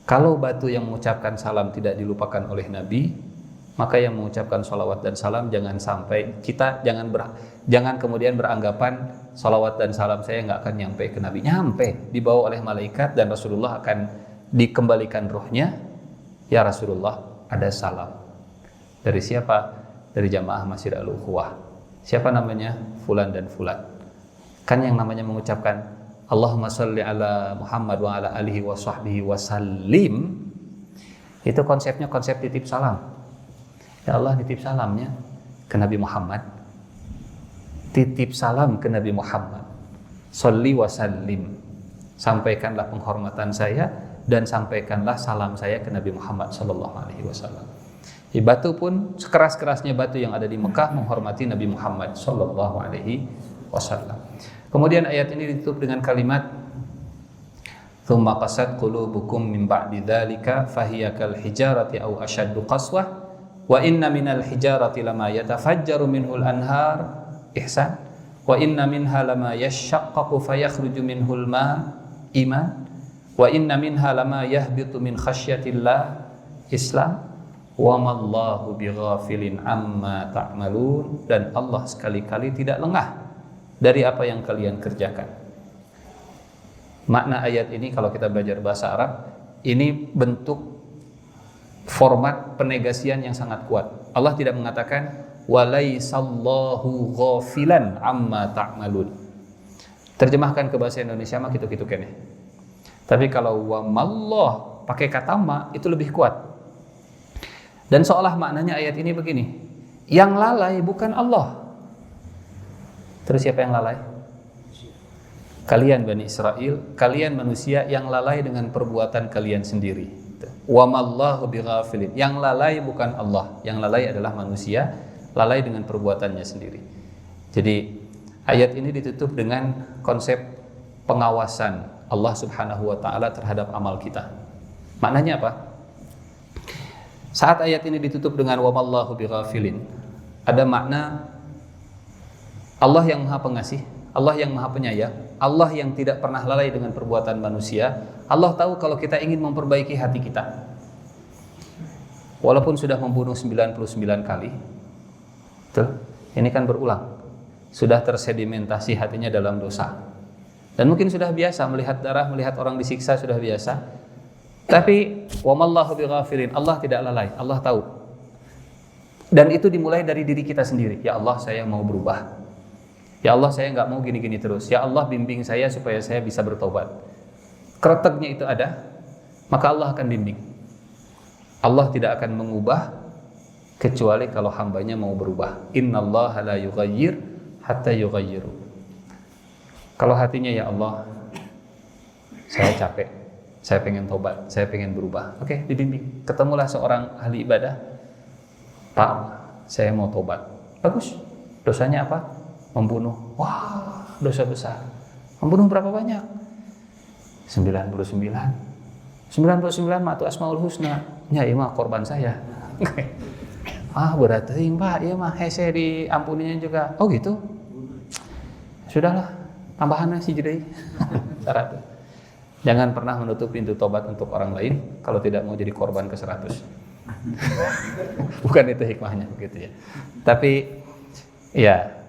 Speaker 2: kalau batu yang mengucapkan salam tidak dilupakan oleh Nabi, maka yang mengucapkan salawat dan salam jangan sampai kita jangan kemudian beranggapan salawat dan salam saya nggak akan nyampe ke Nabi. Nyampe, dibawa oleh malaikat dan Rasulullah akan dikembalikan rohnya. Ya Rasulullah, ada salam. Dari siapa? Dari jamaah Masjid Al-Ukhuwah. Siapa namanya? Fulan dan Fulan. Kan yang namanya mengucapkan Allahumma sholli ala Muhammad wa ala alihi wa sahbihi wa sallim, itu konsepnya konsep titip salam. Ya Allah titip salamnya ke Nabi Muhammad. Titip salam ke Nabi Muhammad. Sholli wa sallim. Sampaikanlah penghormatan saya dan sampaikanlah salam saya ke Nabi Muhammad sallallahu alaihi wasallam. Batu pun sekeras-kerasnya batu yang ada di Mekah menghormati Nabi Muhammad sallallahu alaihi wasallam. Kemudian ayat ini ditutup dengan kalimat thumma qasat qulubukum min ba'di dzalika fahiya kal hijarati aw ashaddu qaswah wa inna minal hijarati lama yatafajjaru minhul anhar ihsan wa inna minha lama yashaqqaqu fayakhruju minhul ma iman wa inna minha lama yahbitu min khasyatillah islam wa mallahu bighafilin amma ta'malun, dan Allah sekali-kali tidak lengah dari apa yang kalian kerjakan. Makna ayat ini kalau kita belajar bahasa Arab, ini bentuk format penegasian yang sangat kuat. Allah tidak mengatakan walaisallahu ghafilan amma ta'malun. Terjemahkan ke bahasa Indonesia mah gitu-gitu kene. Tapi kalau wa mallah pakai kata ma itu lebih kuat. Dan seolah maknanya ayat ini begini, yang lalai bukan Allah. Terus siapa yang lalai? Kalian Bani Israel, kalian manusia yang lalai dengan perbuatan kalian sendiri. Wa mallahu bighafilin. Yang lalai bukan Allah, yang lalai adalah manusia, lalai dengan perbuatannya sendiri. Jadi ayat ini ditutup dengan konsep pengawasan Allah Subhanahu wa taala terhadap amal kita. Maknanya apa? Saat ayat ini ditutup dengan wa mallahu bighafilin, ada makna Allah yang Maha Pengasih, Allah yang Maha Penyayang, Allah yang tidak pernah lalai dengan perbuatan manusia. Allah tahu kalau kita ingin memperbaiki hati kita. Walaupun sudah membunuh 99 kali. Betul? Ini kan berulang. Sudah tersedimentasi hatinya dalam dosa. Dan mungkin sudah biasa melihat darah, melihat orang disiksa sudah biasa. Tapi wa mallahu bighafilin, Allah tidak lalai, Allah tahu. Dan itu dimulai dari diri kita sendiri. Ya Allah, saya mau berubah. Ya Allah, saya nggak mau gini-gini terus. Ya Allah, bimbing saya supaya saya bisa bertobat. Kreteknya itu ada, maka Allah akan bimbing. Allah tidak akan mengubah kecuali kalau hambanya mau berubah. Innallaha la yughayyir hatta yughayyiru. Kalau hatinya ya Allah, saya capek, saya pengen tobat, saya pengen berubah. Oke, dibimbing. Ketemulah seorang ahli ibadah. Pak, saya mau tobat. Bagus. Dosanya apa? Membunuh. Wah, dosa besar. Membunuh berapa banyak? 99. 99 matu asmaul husna. Ya, iya mah korban saya. Berat teuing Pak, iya mah hese diampuninya juga. Oh gitu. Sudahlah, tambahannya si jadi. Syarat. Jangan pernah menutup pintu tobat untuk orang lain kalau tidak mau jadi korban ke 100. Bukan itu hikmahnya begitu ya. Tapi ya,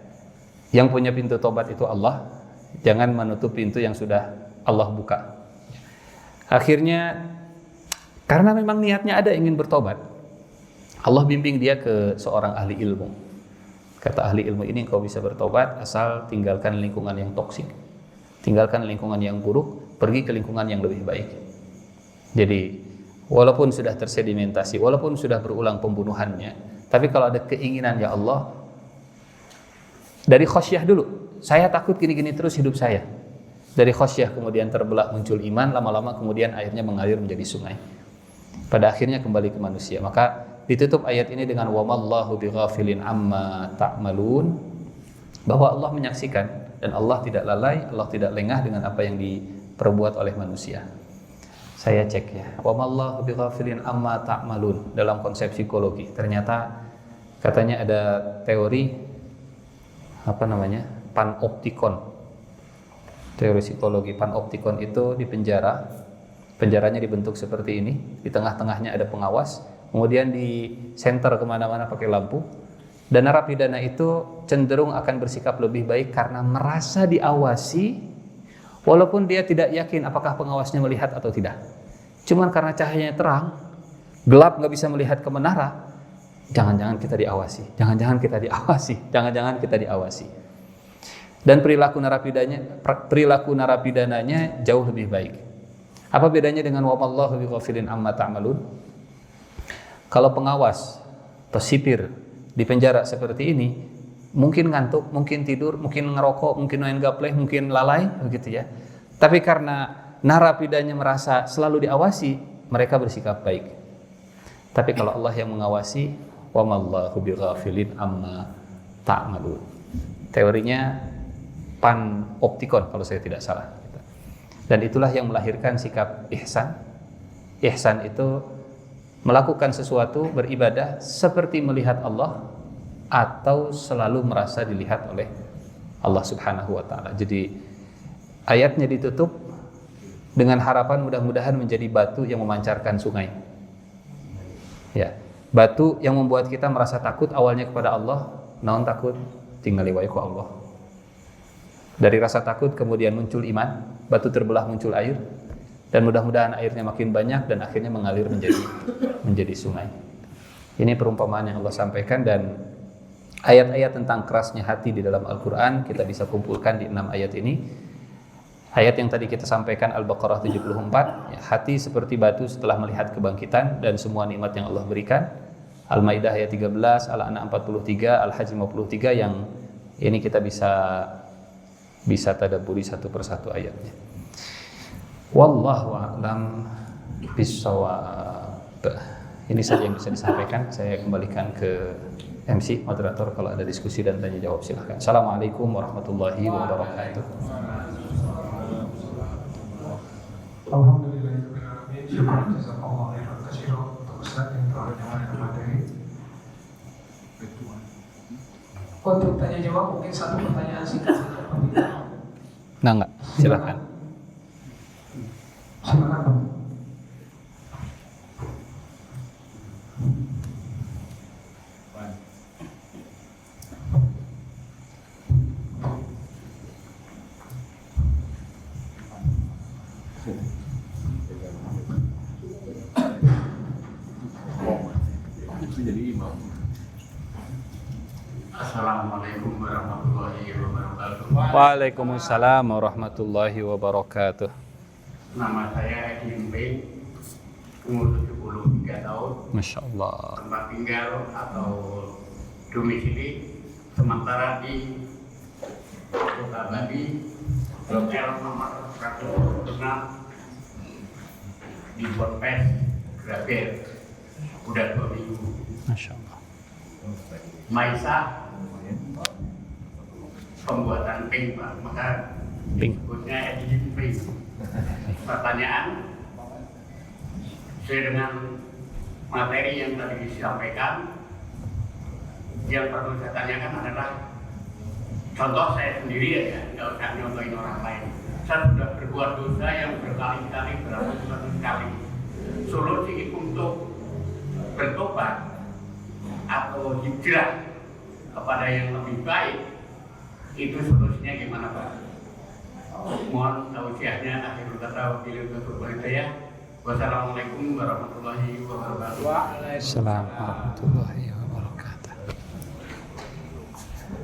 Speaker 2: yang punya pintu tobat itu Allah. Jangan menutup pintu yang sudah Allah buka. Akhirnya karena memang niatnya ada ingin bertobat, Allah bimbing dia ke seorang ahli ilmu. Kata ahli ilmu ini, engkau bisa bertobat asal tinggalkan lingkungan yang toksik, tinggalkan lingkungan yang buruk, pergi ke lingkungan yang lebih baik. Jadi walaupun sudah tersedimentasi, walaupun sudah berulang pembunuhannya, tapi kalau ada keinginan, ya Allah, dari khosyah dulu, saya takut gini-gini terus hidup saya. Dari khosyah kemudian terbelah muncul iman, lama-lama kemudian airnya mengalir menjadi sungai. Pada akhirnya kembali ke manusia. Maka ditutup ayat ini dengan wa mallahu bighafilin amma ta'malun, bahwa Allah menyaksikan dan Allah tidak lalai, Allah tidak lengah dengan apa yang diperbuat oleh manusia. Saya cek ya, wa mallahu bighafilin amma ta'malun dalam konsep psikologi. Ternyata katanya ada teori panoptikon. Teori psikologi panoptikon itu di penjara. Penjaranya dibentuk seperti ini, di tengah-tengahnya ada pengawas, kemudian di center kemana-mana pakai lampu. Dan narapidana itu cenderung akan bersikap lebih baik karena merasa diawasi, walaupun dia tidak yakin apakah pengawasnya melihat atau tidak. Cuman karena cahayanya terang, gelap nggak bisa melihat ke menara, jangan-jangan kita diawasi, jangan-jangan kita diawasi, jangan-jangan kita diawasi. Dan perilaku narapidananya jauh lebih baik. Apa bedanya dengan wa mallahu bighafilin amma ta'malun? Kalau pengawas atau sipir di penjara seperti ini, mungkin ngantuk, mungkin tidur, mungkin ngerokok, mungkin main gapleh, mungkin lalai, begitu ya. Tapi karena narapidanya merasa selalu diawasi, mereka bersikap baik. Tapi kalau Allah yang mengawasi, wa mallahu bighafilin amma ta'malun. Teorinya panoptikon kalau saya tidak salah. Dan itulah yang melahirkan sikap ihsan. Ihsan itu melakukan sesuatu, beribadah seperti melihat Allah atau selalu merasa dilihat oleh Allah Subhanahu wa taala. Jadi ayatnya ditutup dengan harapan mudah-mudahan menjadi batu yang memancarkan sungai. Ya, batu yang membuat kita merasa takut awalnya kepada Allah, naon takut tinggal wae ku Allah. Dari rasa takut kemudian muncul iman, batu terbelah muncul air, dan mudah-mudahan airnya makin banyak dan akhirnya mengalir menjadi sungai. Ini perumpamaan yang Allah sampaikan, dan ayat-ayat tentang kerasnya hati di dalam Al-Quran kita bisa kumpulkan di 6 ayat ini. Ayat yang tadi kita sampaikan Al-Baqarah 74, ya, hati seperti batu setelah melihat kebangkitan dan semua nikmat yang Allah berikan. Al-Maidah ayat 13, Al-An'am 43, Al-Hajj 53, yang ini kita bisa tadabburi satu persatu ayatnya. Wallahu a'lam bishawab. Ini saja yang bisa disampaikan. Saya kembalikan ke MC moderator, kalau ada diskusi dan tanya jawab silahkan. Assalamualaikum warahmatullahi wabarakatuh.
Speaker 3: Alhamdulillahirrahmanirrahim. Syukur jazakallahu khairan katsiran untuk Ustaz yang telah menyampaikan materi. Untuk tanya jawab mungkin satu pertanyaan singkat saja.
Speaker 2: Nah, enggak, silahkan.
Speaker 3: Silakan.
Speaker 4: Assalamualaikum warahmatullahi wabarakatuh.
Speaker 2: Waalaikumsalam warahmatullahi wabarakatuh.
Speaker 4: Nama saya Edi Emping, umur 73 tahun.
Speaker 2: Masya Allah.
Speaker 4: Tempat tinggal atau domisili sementara di Kota Bali, hotel nomor 106 di Ponpes Graber. Udah 2 minggu.
Speaker 2: Masya Allah.
Speaker 4: Maisa pembuatan pink, Pak, maka
Speaker 2: Pink.
Speaker 4: disebutnya Edi Pink. Pertanyaan sesuai dengan materi yang tadi disampaikan, yang perlu saya tanyakan adalah contoh saya sendiri aja, nggak usah nyontohin orang lain. Saya sudah berbuat dosa yang berkali-kali, beratus-ratus kali. Solusi untuk bertobat atau hijrah kepada yang lebih baik, itu solusinya gimana, Pak? Mohon tausiahnya. Akhirul kata wabillahi taufiq hidayah. Wassalamualaikum warahmatullahi wabarakatuh.
Speaker 2: Assalamualaikum warahmatullahi wabarakatuh.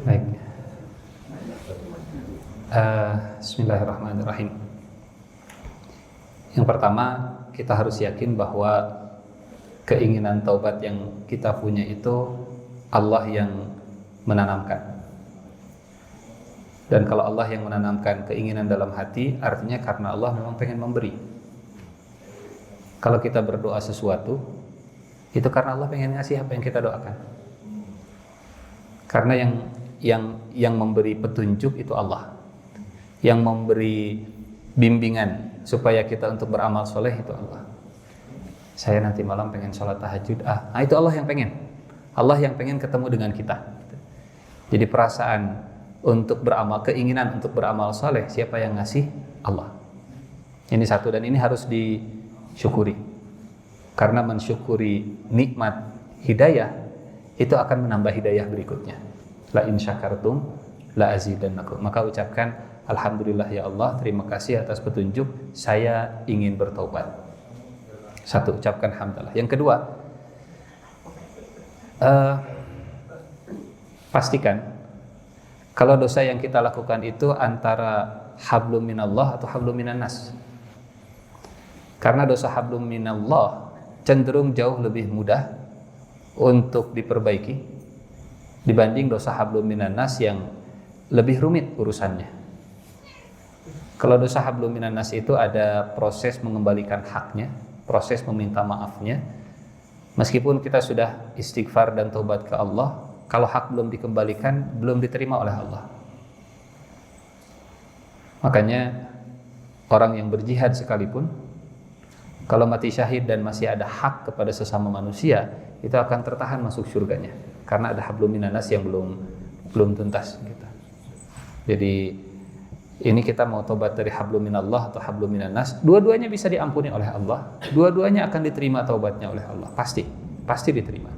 Speaker 2: Baik. Bismillahirrahmanirrahim. Yang pertama, kita harus yakin bahwa keinginan taubat yang kita punya itu Allah yang menanamkan. Dan kalau Allah yang menanamkan keinginan dalam hati, artinya karena Allah memang pengen memberi. Kalau kita berdoa sesuatu, itu karena Allah pengen ngasih apa yang kita doakan. Karena yang memberi petunjuk itu Allah. Yang memberi bimbingan supaya kita untuk beramal soleh itu Allah. Saya nanti malam pengen sholat tahajud. Itu Allah yang pengen. Allah yang pengen ketemu dengan kita. Jadi perasaan untuk beramal, keinginan untuk beramal soleh, siapa yang ngasih? Allah. Ini satu, dan ini harus disyukuri. Karena mensyukuri nikmat hidayah itu akan menambah hidayah berikutnya. La in syakartum la azidannakum. Maka ucapkan alhamdulillah ya Allah, terima kasih atas petunjuk, saya ingin bertaubat. Satu, ucapkan hamdalah. Yang kedua, pastikan kalau dosa yang kita lakukan itu antara hablum minallah atau hablum minannas. Karena dosa hablum minallah cenderung jauh lebih mudah untuk diperbaiki dibanding dosa hablum minannas yang lebih rumit urusannya. Kalau dosa hablum minannas itu ada proses mengembalikan haknya, proses meminta maafnya. Meskipun kita sudah istighfar dan taubat ke Allah, kalau hak belum dikembalikan, belum diterima oleh Allah. Makanya orang yang berjihad sekalipun, kalau mati syahid dan masih ada hak kepada sesama manusia, itu akan tertahan masuk surganya, karena ada hablum minan nas yang belum tuntas gitu. Jadi ini kita mau tobat dari hablum minallah atau hablum minan nas, dua-duanya bisa diampuni oleh Allah, dua-duanya akan diterima taubatnya oleh Allah, pasti diterima.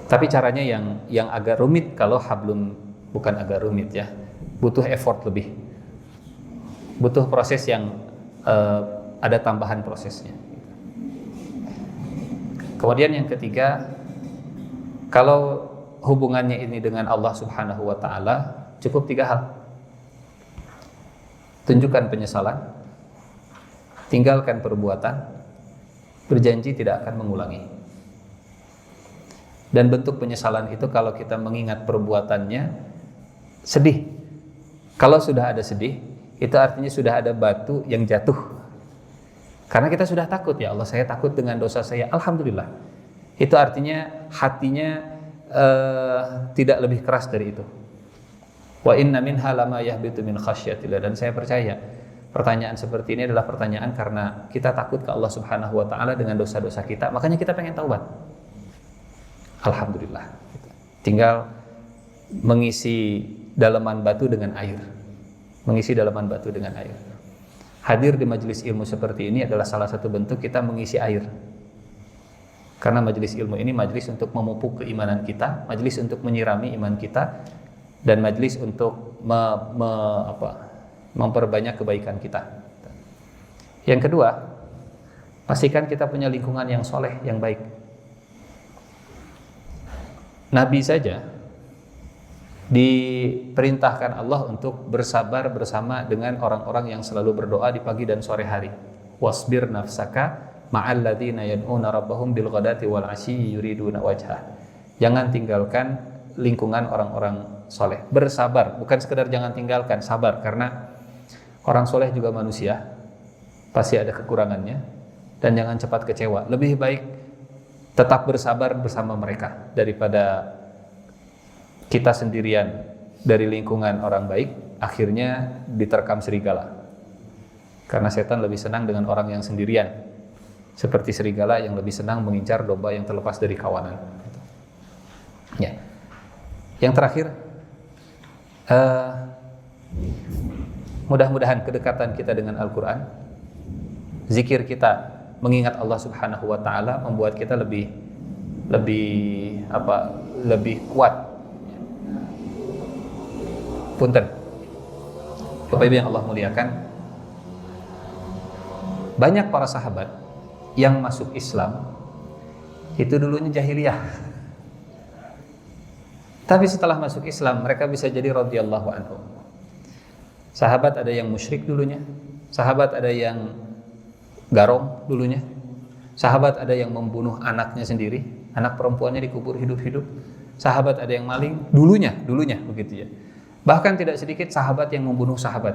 Speaker 2: Tapi caranya yang agak rumit. Kalau hablum, bukan agak rumit ya, butuh effort lebih, butuh proses yang ada tambahan prosesnya. Kemudian yang ketiga, kalau hubungannya ini dengan Allah Subhanahu wa Ta'ala, cukup 3 hal. Tunjukkan penyesalan, tinggalkan perbuatan, berjanji tidak akan mengulangi. Dan bentuk penyesalan itu kalau kita mengingat perbuatannya, sedih. Kalau sudah ada sedih, itu artinya sudah ada batu yang jatuh. Karena kita sudah takut, ya Allah, saya takut dengan dosa saya. Alhamdulillah. Itu artinya hatinya tidak lebih keras dari itu. Wa inna minha lama yahbitu min khasyatillah. Dan saya percaya pertanyaan seperti ini adalah pertanyaan karena kita takut ke Allah Subhanahu wa Ta'ala dengan dosa-dosa kita, makanya kita pengen taubat. Alhamdulillah. Tinggal mengisi dalaman batu dengan air. Mengisi dalaman batu dengan air. Hadir di majelis ilmu seperti ini adalah salah satu bentuk kita mengisi air. Karena majelis ilmu ini majelis untuk memupuk keimanan kita, majelis untuk menyirami iman kita, dan majelis untuk memperbanyak kebaikan kita. Yang kedua, pastikan kita punya lingkungan yang soleh, yang baik. Nabi saja diperintahkan Allah untuk bersabar bersama dengan orang-orang yang selalu berdoa di pagi dan sore hari. Wasbir nafsaka ma'al ladzina yad'una rabbahum bil ghadati wal 'ashyi yuriduna wajhah. Jangan tinggalkan lingkungan orang-orang soleh. Bersabar, bukan sekedar jangan tinggalkan, sabar, karena orang soleh juga manusia, pasti ada kekurangannya, dan jangan cepat kecewa. Lebih baik tetap bersabar bersama mereka daripada kita sendirian dari lingkungan orang baik, akhirnya diterkam serigala. Karena setan lebih senang dengan orang yang sendirian, seperti serigala yang lebih senang mengincar domba yang terlepas dari kawanan. Ya. Yang terakhir, mudah-mudahan kedekatan kita dengan Al-Quran, zikir kita, mengingat Allah Subhanahu wa Ta'ala, membuat kita lebih kuat. Punten, Bapak Ibu yang Allah muliakan, banyak para sahabat yang masuk Islam itu dulunya jahiliyah, tapi setelah masuk Islam mereka bisa jadi radhiyallahu anhu. Sahabat ada yang musyrik dulunya, sahabat ada yang garong dulunya, sahabat ada yang membunuh anaknya sendiri, anak perempuannya dikubur hidup-hidup, sahabat ada yang maling dulunya begitu ya. Bahkan tidak sedikit sahabat yang membunuh sahabat.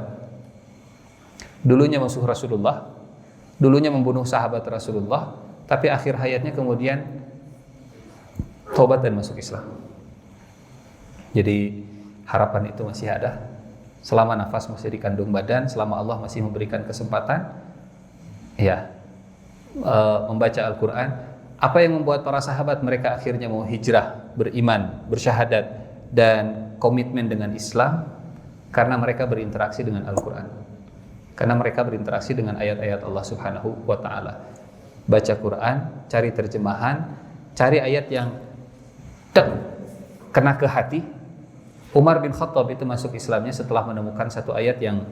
Speaker 2: Dulunya musuh Rasulullah, dulunya membunuh sahabat Rasulullah, tapi akhir hayatnya kemudian tobat dan masuk Islam. Jadi harapan itu masih ada. Selama nafas masih di kandung badan, selama Allah masih memberikan kesempatan, ya, membaca Al-Quran. Apa yang membuat para sahabat mereka akhirnya mau hijrah, beriman, bersyahadat, dan komitmen dengan Islam? Karena mereka berinteraksi dengan Al-Quran, karena mereka berinteraksi dengan ayat-ayat Allah Subhanahu wa Ta'ala. Baca Quran, cari terjemahan, cari ayat yang kena ke hati. Umar bin Khattab itu masuk Islamnya setelah menemukan satu ayat yang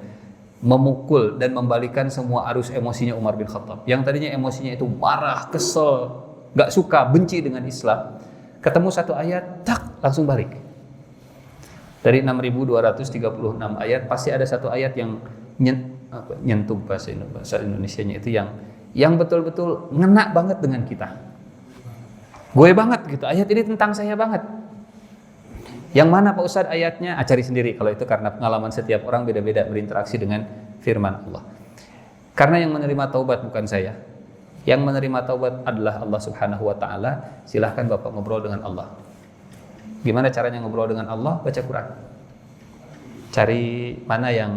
Speaker 2: memukul dan membalikan semua arus emosinya Umar bin Khattab. Yang tadinya emosinya itu marah, kesel, gak suka, benci dengan Islam, ketemu satu ayat, langsung balik. Dari 6.236 ayat, pasti ada satu ayat yang nyentuh bahasa Indonesianya itu yang betul-betul ngena banget dengan kita. Gue banget gitu, ayat ini tentang saya banget. Yang mana Pak Ustadz ayatnya? Cari sendiri, kalau itu karena pengalaman setiap orang beda-beda berinteraksi dengan firman Allah. Karena yang menerima taubat bukan saya, yang menerima taubat adalah Allah Subhanahu wa Ta'ala. Silahkan Bapak ngobrol dengan Allah. Gimana caranya ngobrol dengan Allah? Baca Quran. Cari mana yang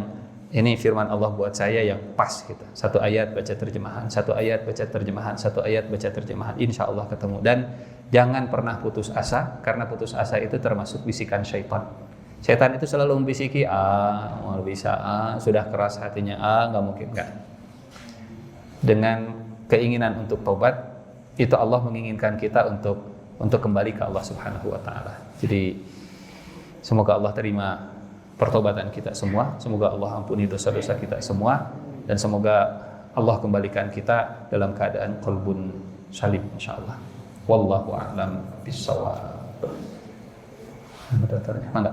Speaker 2: Ini firman Allah buat saya yang pas gitu. Satu ayat baca terjemahan, satu ayat baca terjemahan, satu ayat baca terjemahan. Insya Allah ketemu. Dan jangan pernah putus asa, karena putus asa itu termasuk bisikan syaitan. Syaitan itu selalu membisiki, mau bisa, sudah keras hatinya, nggak mungkin, nggak. Dengan keinginan untuk taubat, itu Allah menginginkan kita untuk kembali ke Allah Subhanahu Wa Taala. Jadi semoga Allah terima pertobatan kita semua, semoga Allah ampuni dosa-dosa kita semua, dan semoga Allah kembalikan kita dalam keadaan qalbun salim insyaallah. Wallahu a'lam bishawab. Moderatornya, mangga.